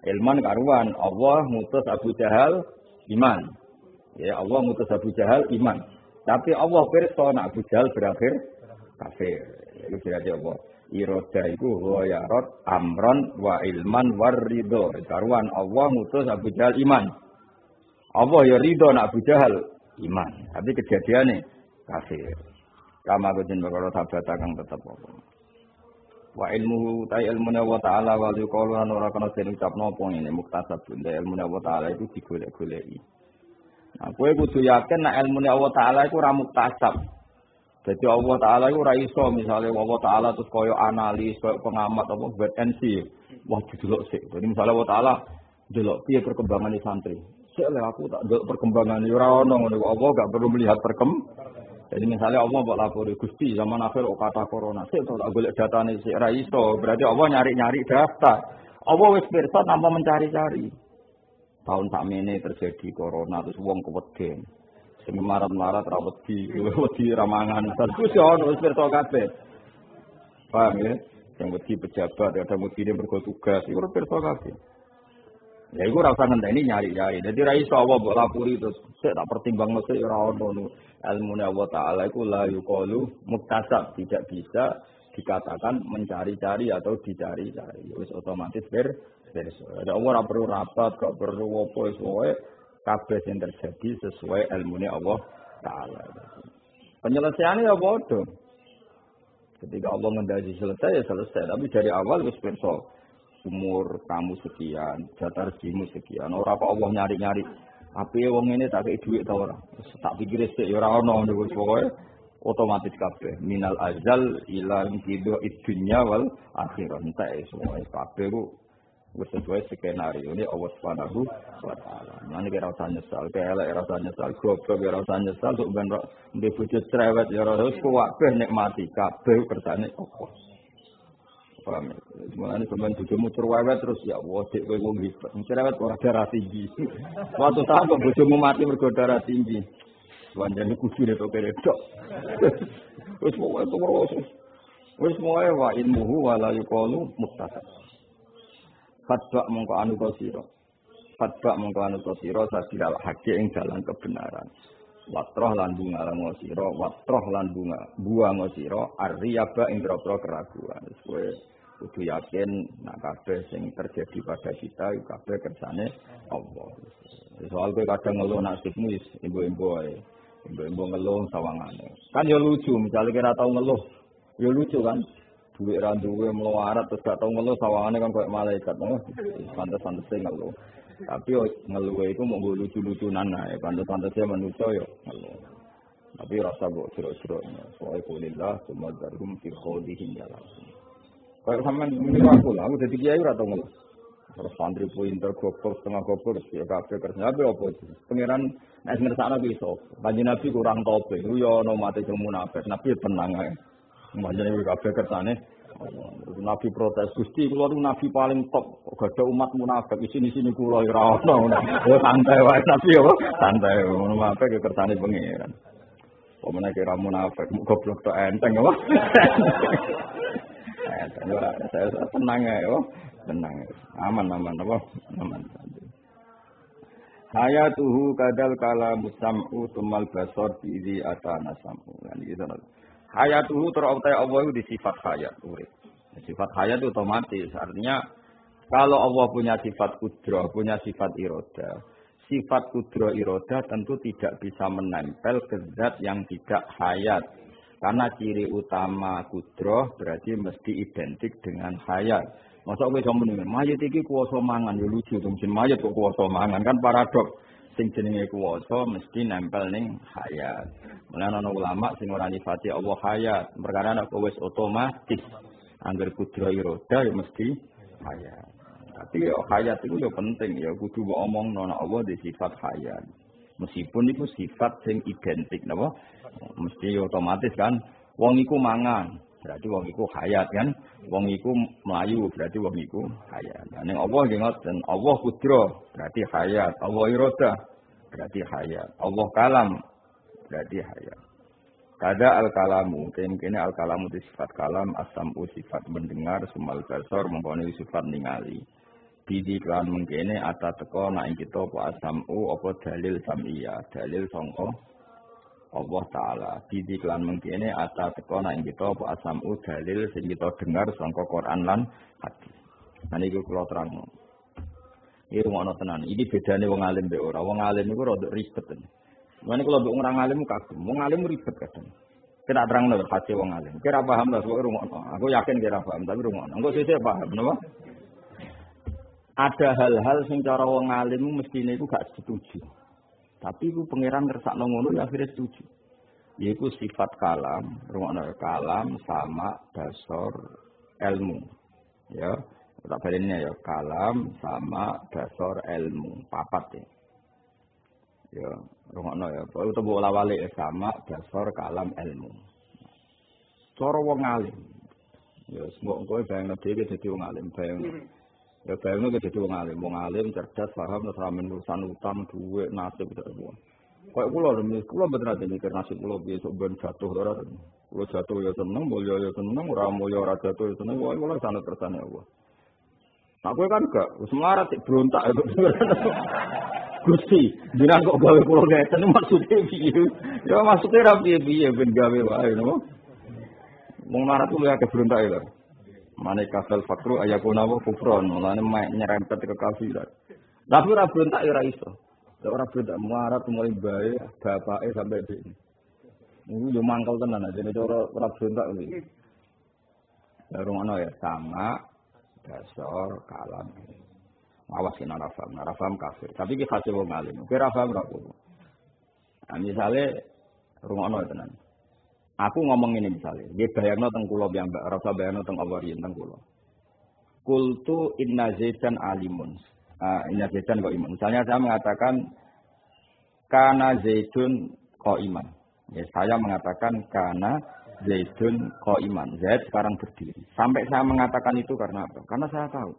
Ilman karuan Allah ngutus Abu Jahal iman. Ya Allah ngutus Abu Jahal iman. Tapi Allah pirsa nek Abu Jahal berakhir kafir. Iku berarti Allah iroda iku wa yarad amron wa ilman war ridho. Karuan Allah ngutus Abu Jahal iman. Allah ya ridho nek Abu Jahal iman. Tapi kejadiannya kafir. Kama kejadian perkara sahabat kang tetep apa. Wa ilmuhu ta ilmune wa ta'ala wa yuqalu an ora kana den ucapno apa ngene muktasab benda ilmune wa ta'ala itu digolek-goleki. Nah, kowe kudu yakin nek ilmune Allah taala iku ora muktasab. Jadi Allah taala iku ora iso misale Allah taala terus koyo analis, koyo pengamat apa buat NC. Wah didelok sik. Jadi misale Allah taala delok piye perkembangan santri. Sik lek aku tak delok perkembangan ya ora ono ngono. Allah gak perlu melihat perkembangan. Jadi misalnya Allah mbok lapori Gusti zaman akhir kata corona, sik tak golek datane sik ora iso. Berarti Allah nyari-nyari data. Allah wis pirsa tanpa mencari-cari. Tahun sakmene terjadi corona terus wong keweden. Sing marat-marat ra wedi ramangan. Terus yo ono wis pirsa kabeh. Paham ya? Yang wedi pejabat, ada wedine mergo tugas, iku pirsa kabeh. Ya iku ora usah ngenteni nyari-nyari. Dadi ra iso Allah mbok lapori terus sik tak pertimbangno sik ora ono. Ilmu Allah Ta'ala itu la yuqalu muktasab, tidak bisa dikatakan mencari-cari atau dicari-cari. Wis otomatis ada Allah perlu rapat, gak perlu apa sesuai kabeh yang terjadi sesuai ilmu Allah Ta'ala. Penyelesaiannya ya bodoh. Ketika Allah ngendaki selesai ya selesai, tapi dari awal wis pirsa umur kamu sekian, jatah rezekimu sekian. Ora kok Allah nyari-nyari. Tapi wong ini tak kei dhuwit ta ora. Tak pikir sik ya ora ono niku pokoke otomatis kabeh minal azal ila intido dunya wal akhirah. Entek semuanya kabeh ku wis sesuai skenario ini Allah Subhanahu wa taala. Mane kira usah nyesal, kelek ora usah nyesal, goblok ora usah nyesal sok ben ndek bojo cerewet ya ora wis kabeh nikmati kabeh kersane Allah. Paham. Mulane sampeyan bojomu cerewet terus ya Allah dik kowe wong hebat. Cerewet ora darah tinggi. Waktu saat bojomu mati mergo darah tinggi. Wanjane kudune to kere tok. Wis pokoke terus. Wis moe wa ilmuhu wa la yuqalu muktasab. Fatwa mongko anu sira. Fatwa mongko anu sira sadhiral haqi ing dalan kebenaran. Watroh lan bunga lan sira, watroh lan bunga buang sira arriyaba ing grogro keraguan. Kowe kudu yakin nek kabeh sing terjadi pada kita iku kabeh kersane Allah. Soal kowe kadang ngeluh nasibmu wis embo-embo ae. Embo-embo ngeluh sawangane. Kan ya lucu, misalnya kira tau ngeluh. Ya lucu kan. Duit ra duwe melarat terus gak tau ngeluh sawangane kan koyo malaikat. Pantes-pantese ngeluh. Tapi ngeluh itu mau lucu-lucunan ae. Pantes-pantese manusa yo ngeluh. Tapi rasa kok jero-jero. Soale kulillah sumadzarum fi khawdihim jalan. Kayak sampean muni aku lah, aku dadi kiai ora tau ngeluh. Terus santri pinter goblok setengah goblok ya kabeh kerja apa pangeran nek ngersakno ki iso. Kanjeng Nabi kurang tope, ku yo ono mate sing munafik. Nabi tenang ae. Manjane kabeh kersane Nabi protes Gusti kula niku nabi paling top gak ada umat munafik isine kula ora ono. Oh santai wae Nabi yo santai ngono mape ke kersane pangeran. Kok menawa kira munafik goblok tok enteng apa? Saya tenang ya, tenang, aman apa, aman. Hayatuhu kadal kalamu sam'u tumal basor bizi atana sam'u. Hayatuhu terautai Allah itu di sifat hayat, urip. Sifat hayat itu otomatis, artinya kalau Allah punya sifat kudroh, punya sifat iroda, sifat kudroh iroda tentu tidak bisa menempel ke zat yang tidak hayat. Karena ciri utama kudroh berarti mesti identik dengan hayat. Masa kowe iso muni mayit iki kuwasa mangan ya lucu to mesti mayit kok kuwasa mangan kan paradok. Sing jenenge kuwasa mesti nempel ning hayat. Mulane ana ulama sing ora nyifati Allah hayat, perkara nek wis otomatis angger kudroh iroda ya mesti hayat. Tapi hayat itu ya penting ya kudu mbok omongno nek Allah di sifat hayat. Meskipun itu sifat sing identik napa? Mesti otomatis kan wong iku mangan berarti wong iku hayat kan wong iku mlayu berarti wong iku hayat. Ning Allah nggih ngoten Allah kudro berarti hayat, Allah iroda berarti hayat, Allah kalam berarti hayat. Kada al kalamu kene al kalamu di sifat kalam, as-sam'u sifat mendengar, sumal basar mengkoni sifat ningali. bidi kan mengkene ata teko nak ing kita apa asamu apa dalil samia dalil sangka Allah taala bidi kan mengkene ata teko nak ing kita apa asamu dalil sing kita dengar sangka Quran lan hadis. Nah niku kula terangno. Iki rumono tenan. Iki bedane wong alim mbek ora. Wong alim iku rada ribet. Mane kula mbek orang alim kagum. Wong alim ribet kadang. Kira terangno hati wong alim. Kira paham lah kok rumono. Aku yakin kira paham tapi rumono. Engko sesuk paham napa? Ada hal-hal sing cara wong alim mestine iku gak setuju. Tapi iku pangeran ngersakno ngono ya akhire setuju. Yaiku sifat kalam, rumono kalam sama dasar ilmu. Ya, tak balenya ya kalam sama dasar ilmu, papat ya. Ya, rumono ya, itu bola walik sama dasar kalam ilmu. Cara wong alim. Ya, semua kowe bayangno dhewe dadi wong alim, bayangno. Ya bayangno dadi wong alim cerdas, paham terus ramen urusan utang, duit, nasib semua. Kayak kula mboten ate mikir nasib kula piye sok ben jatuh ora. Kula jatuh ya seneng, mulya ya seneng, ora mulya ora jatuh ya seneng, wae kula sanad kersane Allah. Nah kowe kan gak wis melarat berontak itu. Gusti, jenengan kok gawe kula ngeten maksude piye? Ya maksude ra piye-piye ben gawe wae napa. Wong melarat kuwi akeh berontak ya. Mane kasal fakru ayakuna wa kufron, mulane nyerempet ke kafiran. Tapi ora berontak ya ora iso. Ora berontak melarat mulai bae bapake sampai dene. Iku yo mangkel tenan aja nek ora berontak iki. Ya rumono ya sama dasar kalam. Awas kena rafam kafir. Tapi ki khase wong alim. Ki rafam ra apa. Nah, misale rumono tenan. Aku ngomong ini misalnya, dia bayangno teng kula piyambak, ora usah bayangno teng Allah yen teng kula. Qultu inna zaidan alimun. Inna zaidan kok iman. Misalnya saya mengatakan kana zaidun qaiman. Ya, saya mengatakan kana zaidun qaiman. Zaid sekarang berdiri. Sampai saya mengatakan itu karena apa? Karena saya tahu.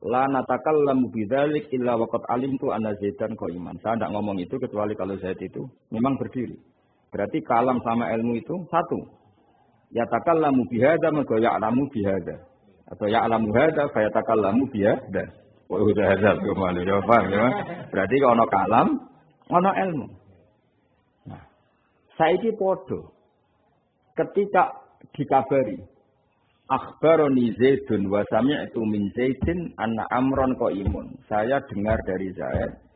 La natakallamu bidzalik illa waqad alimtu anna zaidan qaiman. Saya tidak ngomong itu kecuali kalau Zaid itu memang berdiri. Berarti kalam sama ilmu itu satu. Ya takallamu bihadza maka ya'lamu bihadza. Atau ya'lamu hadza fa yatakallamu bihadza. Wa huwa hadza kemana jawaban ya. Berarti kalau kalam, ono ilmu. Nah, saiki padha. Ketika dikabari akhbaroni Zaidun wa sami'tu min Zaidin anna amron qaimun. Saya dengar dari Zaid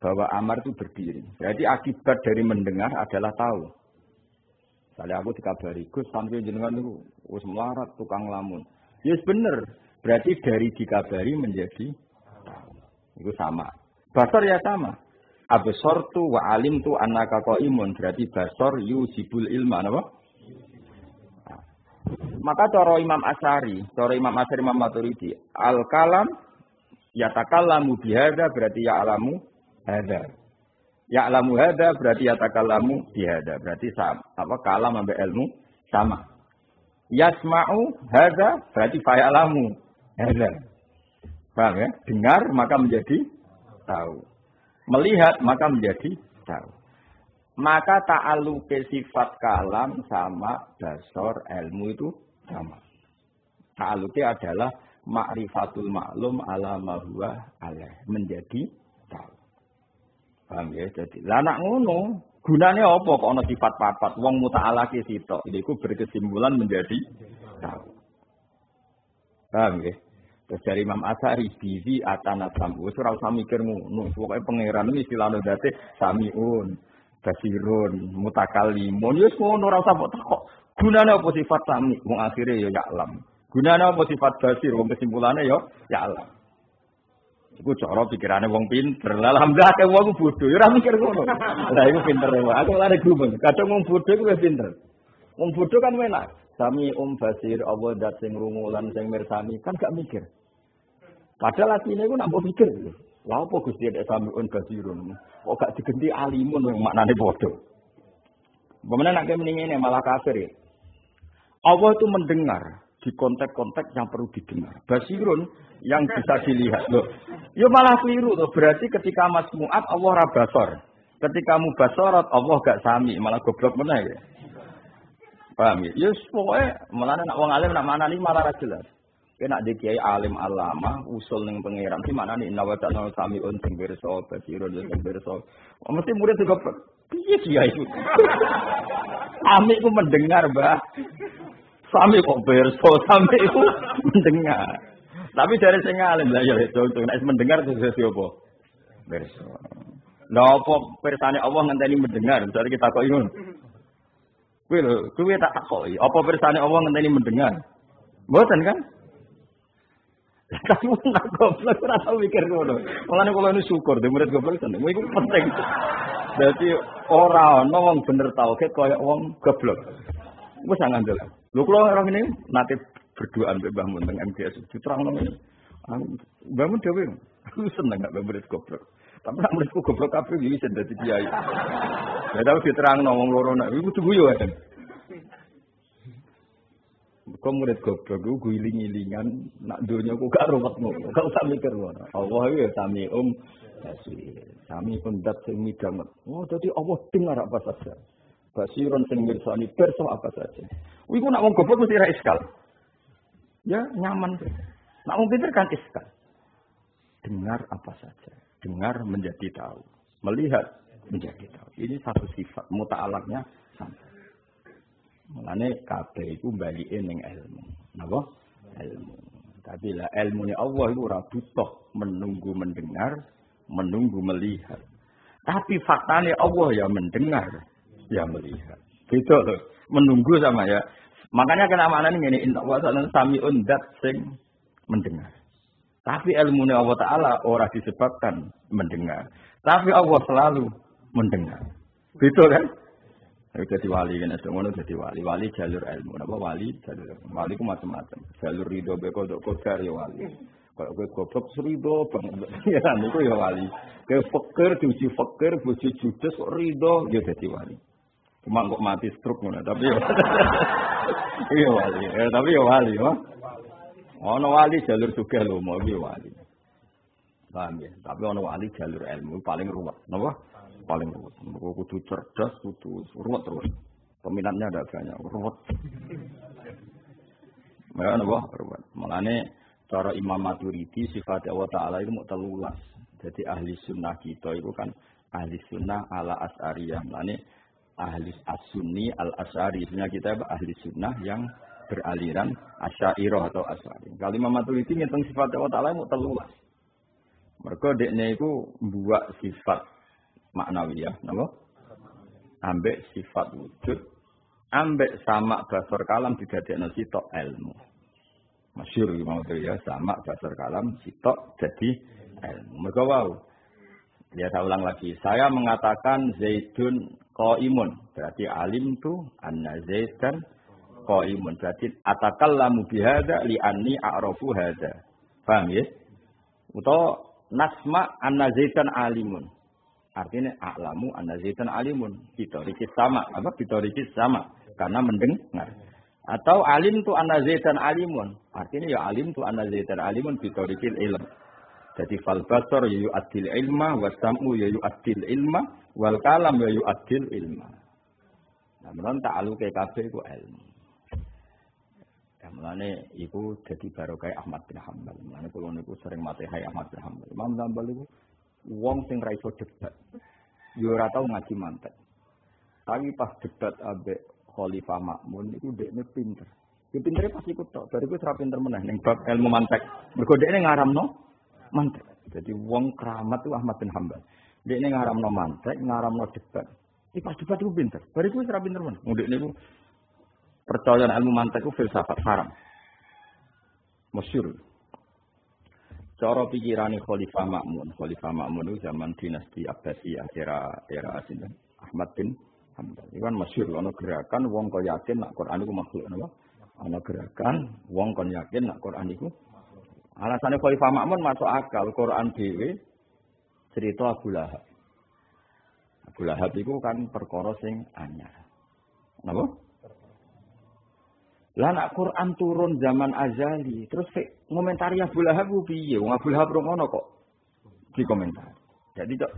bahwa Amar itu berdiri. Jadi akibat dari mendengar adalah tahu. Misalnya aku dikabari, Gus sampai jenengan itu wis melarat tukang lamun. Yes bener. Berarti dari dikabari menjadi tahu. Itu sama. Basar ya sama. Absortu wa alimtu annaka qaimun. Berarti basar yusibul ilma napa? Maka cara Imam Asy'ari, Imam Maturidi, al-kalam yatakallamu bihadza berarti ya'lamu hadza. Ya'lamu hadza berarti yatakallamu bihadza. Berarti sama. Apa kalam sampai ilmu sama. Yasma'u hadza berarti fa'alamu hadza. Paham ya? Dengar maka menjadi tahu. Melihat maka menjadi tahu. Maka ta'alluqe sifat kalam sama dasar ilmu itu sama. Ta'alluqe adalah ma'rifatul ma'lum ala ma huwa alaih. Menjadi tahu. Paham ya? Jadi, lah nak ngono, gunane apa kok ana sifat papat wong muta'alake sitok. Iku berkesimpulan menjadi tahu. Paham ya? Terus dari Imam Asy'ari bizi atanasam. Wis ora usah mikir ngono. Pokoke pangeran iki istilahne dadi samiun, basirun, mutakallimun. Wis ngono ora usah takok. Gunane apa sifat sami? Wong akhire ya ya'lam. Gunane apa sifat basir? Wong kesimpulane ya ya'lam. Iku cara pikirane wong pinter. Alhamdulillah ke wong bodho ya ora mikir ngono. Lah iku pinter wae. Aku lare gumun. Kadang wong bodho iku wis pinter. Wong bodho kan enak. Sami basir Allah dat sing rungu lan sing mirsani kan gak mikir. Padahal atine iku nak mbok mikir. Lah apa Gusti nek sami basirun? Kok gak digenti alimun wong maknane padha. Bagaimana nak ngene malah kafir ya. Allah itu mendengar di konteks-konteks yang perlu didengar. Basirun yang bisa dilihat. Loh, ya malah keliru loh. Berarti ketika masmu'at Allah ra basar. Ketika mubasarat Allah gak sami, malah goblok meneh ya. Paham ya? Ya pokoke malah nak wong alim nak manani malah ra jelas. Kena di kiai alim alama usul ning pangeran ki maknane inna wa ta'ala sami'un sing pirsa basirun sing pirsa. Mesti murid juga piye kiai itu. Sami ku mendengar, Mbak. Sami kok pirsa, sami ku mendengar. Tapi dari sing alim lah ya contoh nek mendengar itu apa? Pirsa. Lah apa pirsane Allah ngenteni mendengar? Misalnya kita kok ngono. Kuwi tak takoki, apa pirsane Allah ngenteni mendengar? Mboten kan? Kamu nak goblok ora tau mikir ngono. Mulane kula nu syukur de murid goblok tenan. Iku penting. Dadi ora ana wong bener tauhid kaya wong goblok. Wis ngandel. Lho kula orang ini nate berdoa mbek Mbah Mun teng MTS diterangno ngene. Mbah Mun dhewe aku seneng gak murid goblok. Tapi nak muridku goblok kabeh iki wis dadi kiai. Ya tapi diterangno wong loro nek iku kudu guyu kan. Kok murid goblok ku guling-gilingan nak donya ku gak ruwetmu. Gak usah mikir ngono. Allah ya sami basir. Sami pendat sing midanget. Oh dadi Allah dengar apa saja. Basirun sing mirsani pirsa apa saja. Iku nak wong goblok mesti ra iskal. Ya nyaman. Nak wong pinter kan iskal. Dengar apa saja. Dengar menjadi tahu. Melihat menjadi tahu. Ini satu sifat muta'alaknya sama. Mulane kabeh iku balike ning ilmu. Napa? Ilmu. Tapi lah ilmune Allah iku ora butuh menunggu mendengar, menunggu melihat. Tapi faktane Allah ya mendengar, ya melihat. Beda loh. Menunggu sama ya. Makanya kena maknane ngene inna wa ta'ala sami'un dat sing mendengar. Tapi ilmune Allah Ta'ala ora disebabkan mendengar. Tapi Allah selalu mendengar. Beda kan? Jadi wali kan, semuanya jadi wali. Wali jalur ilmu, apa wali jalur ilmu. Wali itu macam-macam. Jalur ridho beko dok kodar ya wali. Kalau gue goblok ridho banget, ya itu ya wali. Kayak fakir diuji fakir, buji judes ridho, ya jadi wali. Cuma kok mati stroke mana, tapi ya, iya wali. Tapi ya wali, wah. Ono wali jalur juga loh, mau dia wali. Paham ya? Tapi ono wali jalur ilmu paling ruwet, napa? Paling ruwet. Kudu cerdas, kudu ruwet terus. Peminatnya ada banyak, ruwet. Mereka napa? Ruwet. Mulane cara Imam Maturidi sifat Allah Ta'ala itu mau 13. Jadi ahli sunnah kita itu kan ahli sunnah ala as'ariyah. Mulane ahli as-sunni al-asy'ari. Sebenarnya kita ahli sunnah yang beraliran asy'ariyah atau asy'ari. Kalau Imam Maturidi ngitung sifat Allah Ta'ala mau 13. Mereka dekne itu buat sifat maknawiyah, napa? Ambek sifat wujud, ambek sama basar kalam didadekno sitok ilmu. Masyhur iki ya, sama basar kalam sitok jadi ilmu. Mergo wau. Ya saya ulang lagi. Saya mengatakan Zaidun qaimun, berarti alim tu anna Zaidan qaimun. Berarti atakallamu bihadza li anni a'rafu hadza. Paham ya? Utawa nasma anna Zaidan alimun. Artinya a'lamu anna Zaidan alimun. Bitorikis sama. Apa bitorikis sama? Karena mendengar. Atau alim tu anna Zaidan alimun. Artinya ya alim tu anna Zaidan alimun bitorikil ilm. Jadi fal basar ya yu'addil ilma, wa sam'u ya yu'addil ilma, wal kalam ya yu'addil ilma. Nah, menon ta'aluke kabeh iku ilmu. Ya mulane iku dadi barokah Ahmad bin Hanbal. Mulane kula niku sering matehai Ahmad bin Hanbal. Imam Hanbal iku wong sing ra iso debat. Yo ora tau ngaji mantek. Tapi pas debat ambek Khalifah Ma'mun iku dekne pinter. Yo pintere pas iku tok, bariku ora pinter meneh ning bab ilmu mantek. Mergo dekne ngaramno mantek. Jadi wong keramat itu Ahmad bin Hanbal. Dekne ngaramno mantek, ngaramno debat. Iki pas debat iku pinter. Bariku ora pinter meneh. Dekne iku percaya ilmu mantek itu filsafat haram. Masyhur. Cara pikirane Khalifah Ma'mun. Khalifah Ma'mun itu zaman dinasti Abbasiyah era Sinten Ahmad bin Hanbal. Itu kan masyhur ana gerakan wong kok yakin nek Quran iku makhluk napa? Ana gerakan wong kon yakin nek Quran iku. Alasane Khalifah Ma'mun masuk akal Quran dhewe cerita Abu Lahab. Abu Lahab iku kan perkara sing anyar. Napa? Lah nek Quran turun zaman azali, terus ngomentari Abu Lahab piye? Wong Abu Lahab ngono kok dikomentari. Jadi kok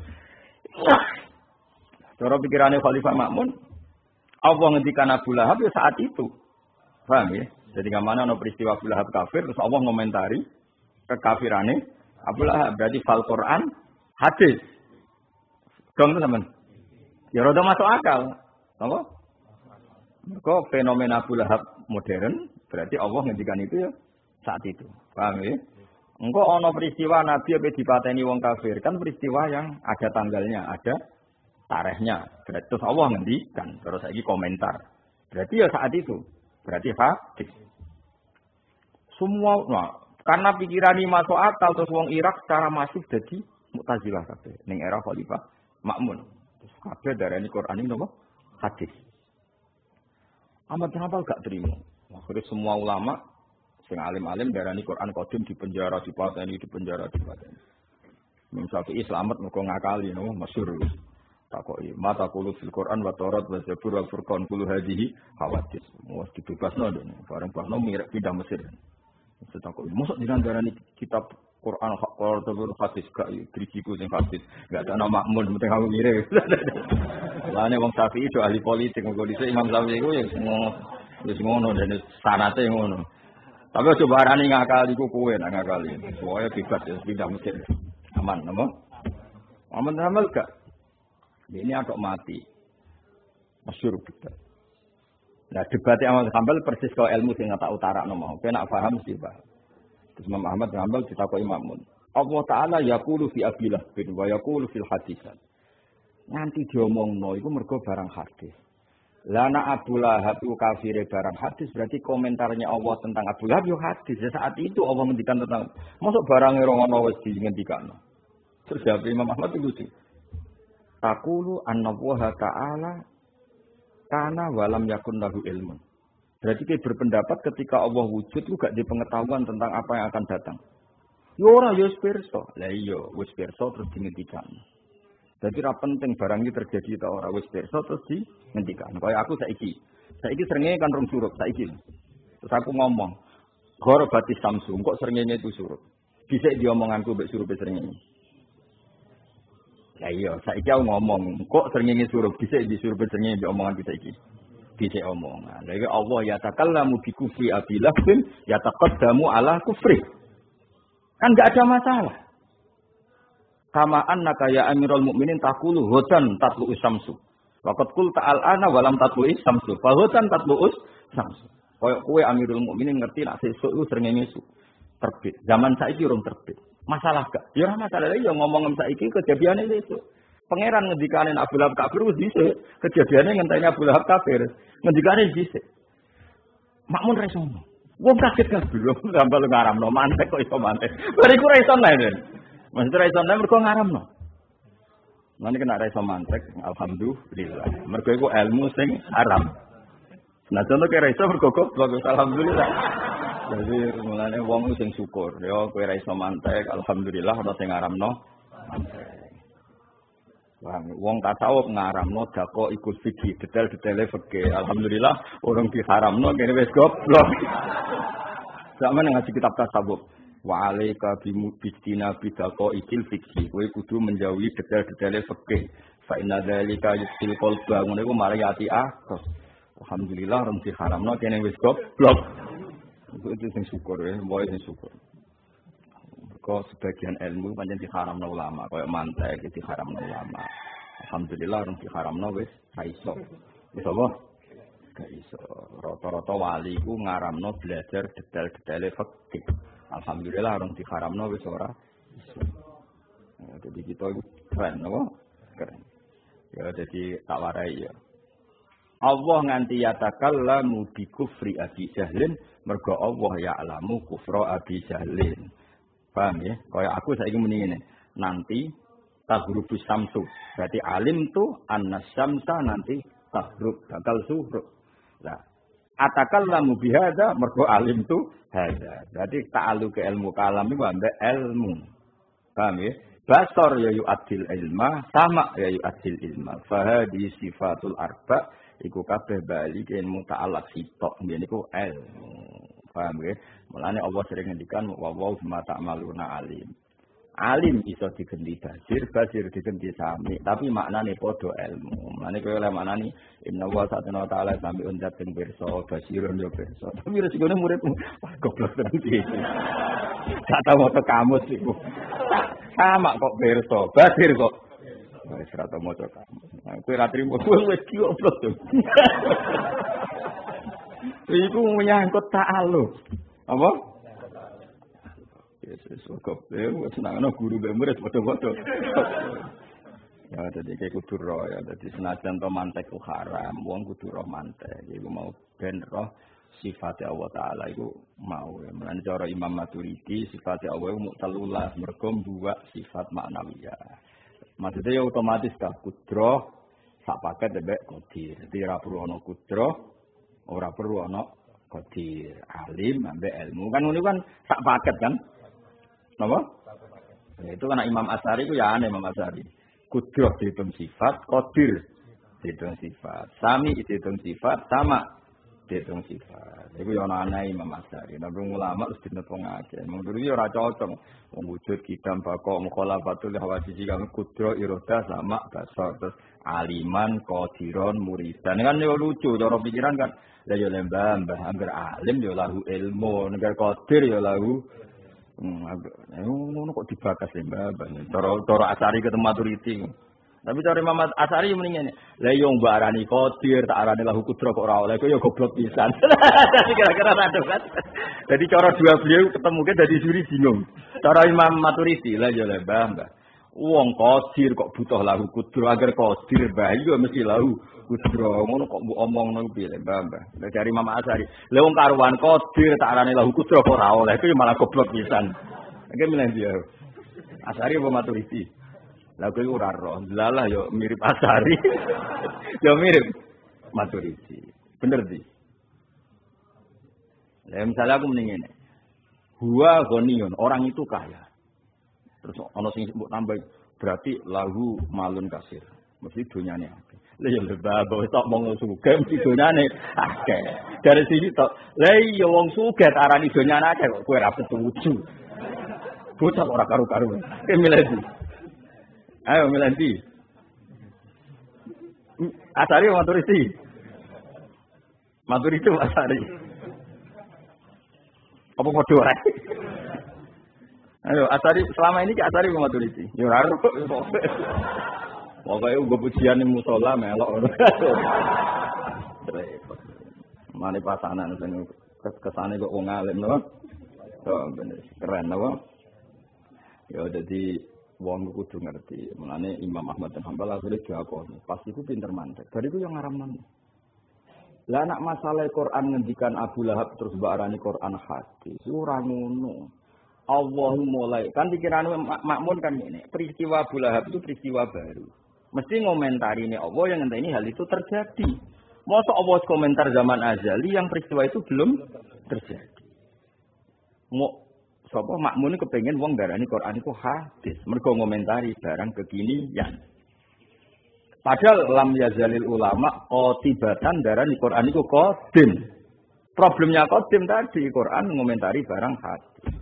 cara pikirane Khalifah Ma'mun, Allah ngendikan Abu Lahab ya saat itu. Paham ya? Jadi kemana ada peristiwa Abu Lahab kafir, terus Allah ngomentari kekafirannya Abu Lahab. Berarti fal Quran hadis. Dong teman. Ya rada masuk akal. Apa? Kok fenomena Abu Lahab modern, berarti Allah ngendikan itu ya saat itu. Paham ya? Engko ana peristiwa Nabi ape dipateni wong kafir, kan peristiwa yang ada tanggalnya, ada tarikhnya. Berarti terus Allah ngendikan, terus saiki komentar. Berarti ya saat itu. Berarti hadis. Semua karena pikiran ini masuk akal terus wong Irak secara masif jadi Mu'tazilah kabeh ning era Khalifah Ma'mun. Terus kabeh darani Quran ini napa? Hadis. Ahmad bin Hanbal gak terima. Akhirnya semua ulama sing alim-alim darani Quran qadim di penjara, di penjara. Imam Syafi'i selamat mergo ngakali no masyhur. Takoki mata qulu fil Quran wa Taurat wa Zabur wa Furqan kullu hadhihi hawadits. Wes dibebasno dene. Bareng bahno mirip pindah Mesir. Setakok mosok digandarani kitab Quran hak Taurat hadis gak drijiku sing hadis. Gak ada nama Makmun penting aku mirip. Lane wong Syafi'i itu ahli politik kok dhisik Imam Syafi'i ku wis ngono dene sanate ngono. Tapi coba arani ngakali ku kowe nak ngakali. Soale bebas ya pindah Mesir. Aman, napa? Aman amal gak? Ini adok mati. Masyhur debat. Nah, debatnya Ahmad bin Hanbal persis kau ilmu sing tak utarakno mau. Kowe nak paham mesti paham. Terus Imam Ahmad bin Hanbal ditakoki Imamun. Allah Taala yaqulu fi abilah bin wa yaqulu fil hadisan. Nanti diomongno iku mergo barang hadis. Lana Abu Lahab itu kafire barang hadis berarti komentarnya Allah tentang Abu Lahab yo hadis. Saat itu Allah ngendikan tentang masuk barang ora ono wis ngendikano. Terus jawab Imam Ahmad itu lucu. Taqulu annallaha ta'ala kana walam yakun lahu ilmun. Berarti dia berpendapat ketika Allah wujud itu gak di pengetahuan tentang apa yang akan datang. Ya ora ya wis pirsa. Lah iya wis pirsa terus dingendikan. Jadi ra penting barang iki terjadi ta ora wis pirsa terus dingendikan. Kaya aku saiki. Saiki srengenge kan rong surup saiki. Terus aku ngomong, "Gor batis Samsung kok srengenge itu surup." Dhisik diomonganku mbek surupe srengenge. Ya iya, saiki aku ngomong, kok srengenge surup dhisik di surup srengenge di omongan kita iki. Dhisik omongan. Lha Allah ya takallamu bi kufri abilah bin ya taqaddamu ala kufri. Kan enggak ada masalah. Kama annaka ya Amirul Mukminin taqulu hudan tatlu isamsu. Waqad qulta al-ana wa lam tatlu isamsu. Fa hudan tatlu isamsu. Kowe Amirul Mukminin ngerti nek sesuk iku srengenge terbit. Zaman saiki urung terbit. Masalah gak? Ya ora masalah ya ngomong saiki kejadiane sesuk. Pangeran ngendikane Abu Lahab kafir wis dhisik. Kejadiane ngenteni Abu Lahab kafir. Ngendikane dhisik. Makmun ra iso. Wong kaget kan belum tambah ngaramno mantek kok iso mantek. Bariku ra iso nene. Maksud ra iso nene mergo ngaramno. Mane kena ra iso mantek, alhamdulillah. Mergo iku ilmu sing haram. Nah contoh kira iso mergo goblok alhamdulillah. Jadi mulane wong sing syukur, ya kowe ra iso mantek, alhamdulillah ana sing ngaramno. Wong tasawuf ngaramno dako ikut fikih, detail-detaile fikih. Alhamdulillah orang diharamno kene wis goblok. Sampeyan ngaji kitab tasawuf. Wa alaika bimubtina bidako ikil fikih. Kowe kudu menjauhi detail-detaile fikih. Fa inna dzalika yusil qalba. Ngono iku mari ati akos. Alhamdulillah orang diharamno kene wis goblok. Itu sing syukur ya, boy sing syukur. Kok sebagian ilmu pancen diharamno ulama, koyo mantek diharamno ulama. Alhamdulillah orang diharamno wis ra iso. Wis apa? Gak iso. Rata-rata wali ku ngaramno belajar detail-detaile fikih. Alhamdulillah orang diharamno wis ora iso. Jadi kita keren apa? Keren. Ya jadi tak warai ya. Allah nganti yatakallamu bi kufri Abi Jahlin mergo Allah ya'lamu kufra Abi Jahlin. Paham ya? Kaya aku saiki muni ngene. Nanti tahrubus samsu. Berarti alim tu annasyamsa nanti tahrub bakal suhrub. Lah, atakallamu bihadza mergo alim tu hadza. Berarti ta'alluq ke ilmu kalam iku ambek ilmu. Paham ya? Basar ya yu'addil ilma, sama ya yu'addil ilma. Fahadi sifatul arba' iku kabeh bali ilmu ta'alaq sitok ngene iku ilmu. Paham ya? Mulane Allah sering ngendikan wa wa bima ta'maluna alim. Alim iso digenti basir digenti sami, tapi maknane padha ilmu. Mane kowe oleh maknani inna wa ta'ala sampai undat sing pirsa, basirun yo pirsa. Tapi resikone muridmu, wah goblok tenan iki. Gak tau maca kamus iku. Sama kok pirsa, basir kok. Wis ora tau maca kamus. Kowe ra trimo kowe wis goblok to. Iku menyangkut ta'alluq. Apa? Yesus kok senang guru murid padha-padha. Ya dadi kayak kudu roh ya dadi senajan to mantek ku haram, wong kudu roh mantek. Iku mau ben roh sifat Allah taala iku mau ya. Mulane cara Imam Maturidi sifat Allah iku mutalullah mergo buat sifat maknawiyah. Maksudnya ya otomatis ka kudro sak paket debek qadir. Dadi ora perlu ana kudro, ora perlu ana qadir. Alim ambek ilmu kan ngono kan sak paket kan. Napa? Itu kan Imam Asy'ari itu ya aneh Imam Asy'ari. Kudrah dihitung sifat, qadir dihitung sifat, sami dihitung sifat, sama dihitung sifat. Iku ya ana aneh Imam Asy'ari. Nek ulama terus dinetongake. Menurut iki ora cocok. Wong wujud kidam bakok mukhalafatul hawadisi kang kudrah iradah sama basar terus aliman qadiron muridan. Kan yo lucu cara pikiran kan. Lah yo lembah hampir alim yo lahu ilmu, nek qadir yo lahu ngono kok dibakas lembah. Cara Asy'ari ketemu Maturidi. Tapi cara Imam Asy'ari mendingan. Lah yo mbak arani qadir, tak arani lahu kudro kok ora oleh. Kok yo goblok pisan. Jadi kira-kira rada kan. Jadi cara dua beliau ketemu ke dadi juri bingung. Cara Imam Maturidi lah yo lembah. Wong qadir kok butuh lahu kudro agar qadir mbah yo mesti lahu kudro. Ngono kok mbok omongno piye lembah. Lah dari Imam Asy'ari. Lah wong karuan qadir tak arani lahu kudro kok ora oleh. Iku malah goblok pisan. Iki milih dia. Asy'ari apa Maturidi? Lah kowe ora roh. Lalah yo mirip Asy'ari. Yo mirip Maturidi. Bener di. Lah misalnya aku mending ngene. Huwa ghaniyun, orang itu kaya. Terus ana sing mbok tambah berarti lahu malun kasir. Mesti donyane akeh. Lah yo lebah tok mong sugih mesti donyane akeh. Dari sini tok. Lah iya wong sugih arani donyane akeh kok kowe ora setuju. Bocah ora karo-karo. Milih ndi? Ayo milih ndi? Asy'ari Maturidi. Maturidi Asy'ari. Apa padha wae? Ayo Asy'ari selama ini ki Asy'ari Maturidi. Yo ora ro. Pokoke uga pujian ning musala melok. Mane pasanan sing kesane kok wong alim lho. Oh bener keren lho. Ya dadi wong kudu ngerti. Mulane Imam Ahmad bin Hanbal akhire diakoni. Pas iku pinter mantek. Bariku yo ngaramno. Lah anak masalah Quran ngendikan Abu Lahab terus mbak arani Quran hadis. Ora ngono. Allah mulai kan pikiran makmun kan ini. Peristiwa Abu Lahab itu peristiwa baru. Mesti ngomentari ini Allah yang ngenteni hal itu terjadi. Masa Allah komentar zaman azali yang peristiwa itu belum terjadi. Mau sapa makmun kepengin wong darani Quran itu hadis. Mergo ngomentari barang kekinian. Padahal lam yazalil ulama qatibatan darani Quran itu qadim. Problemnya qadim tadi Quran ngomentari barang hadis.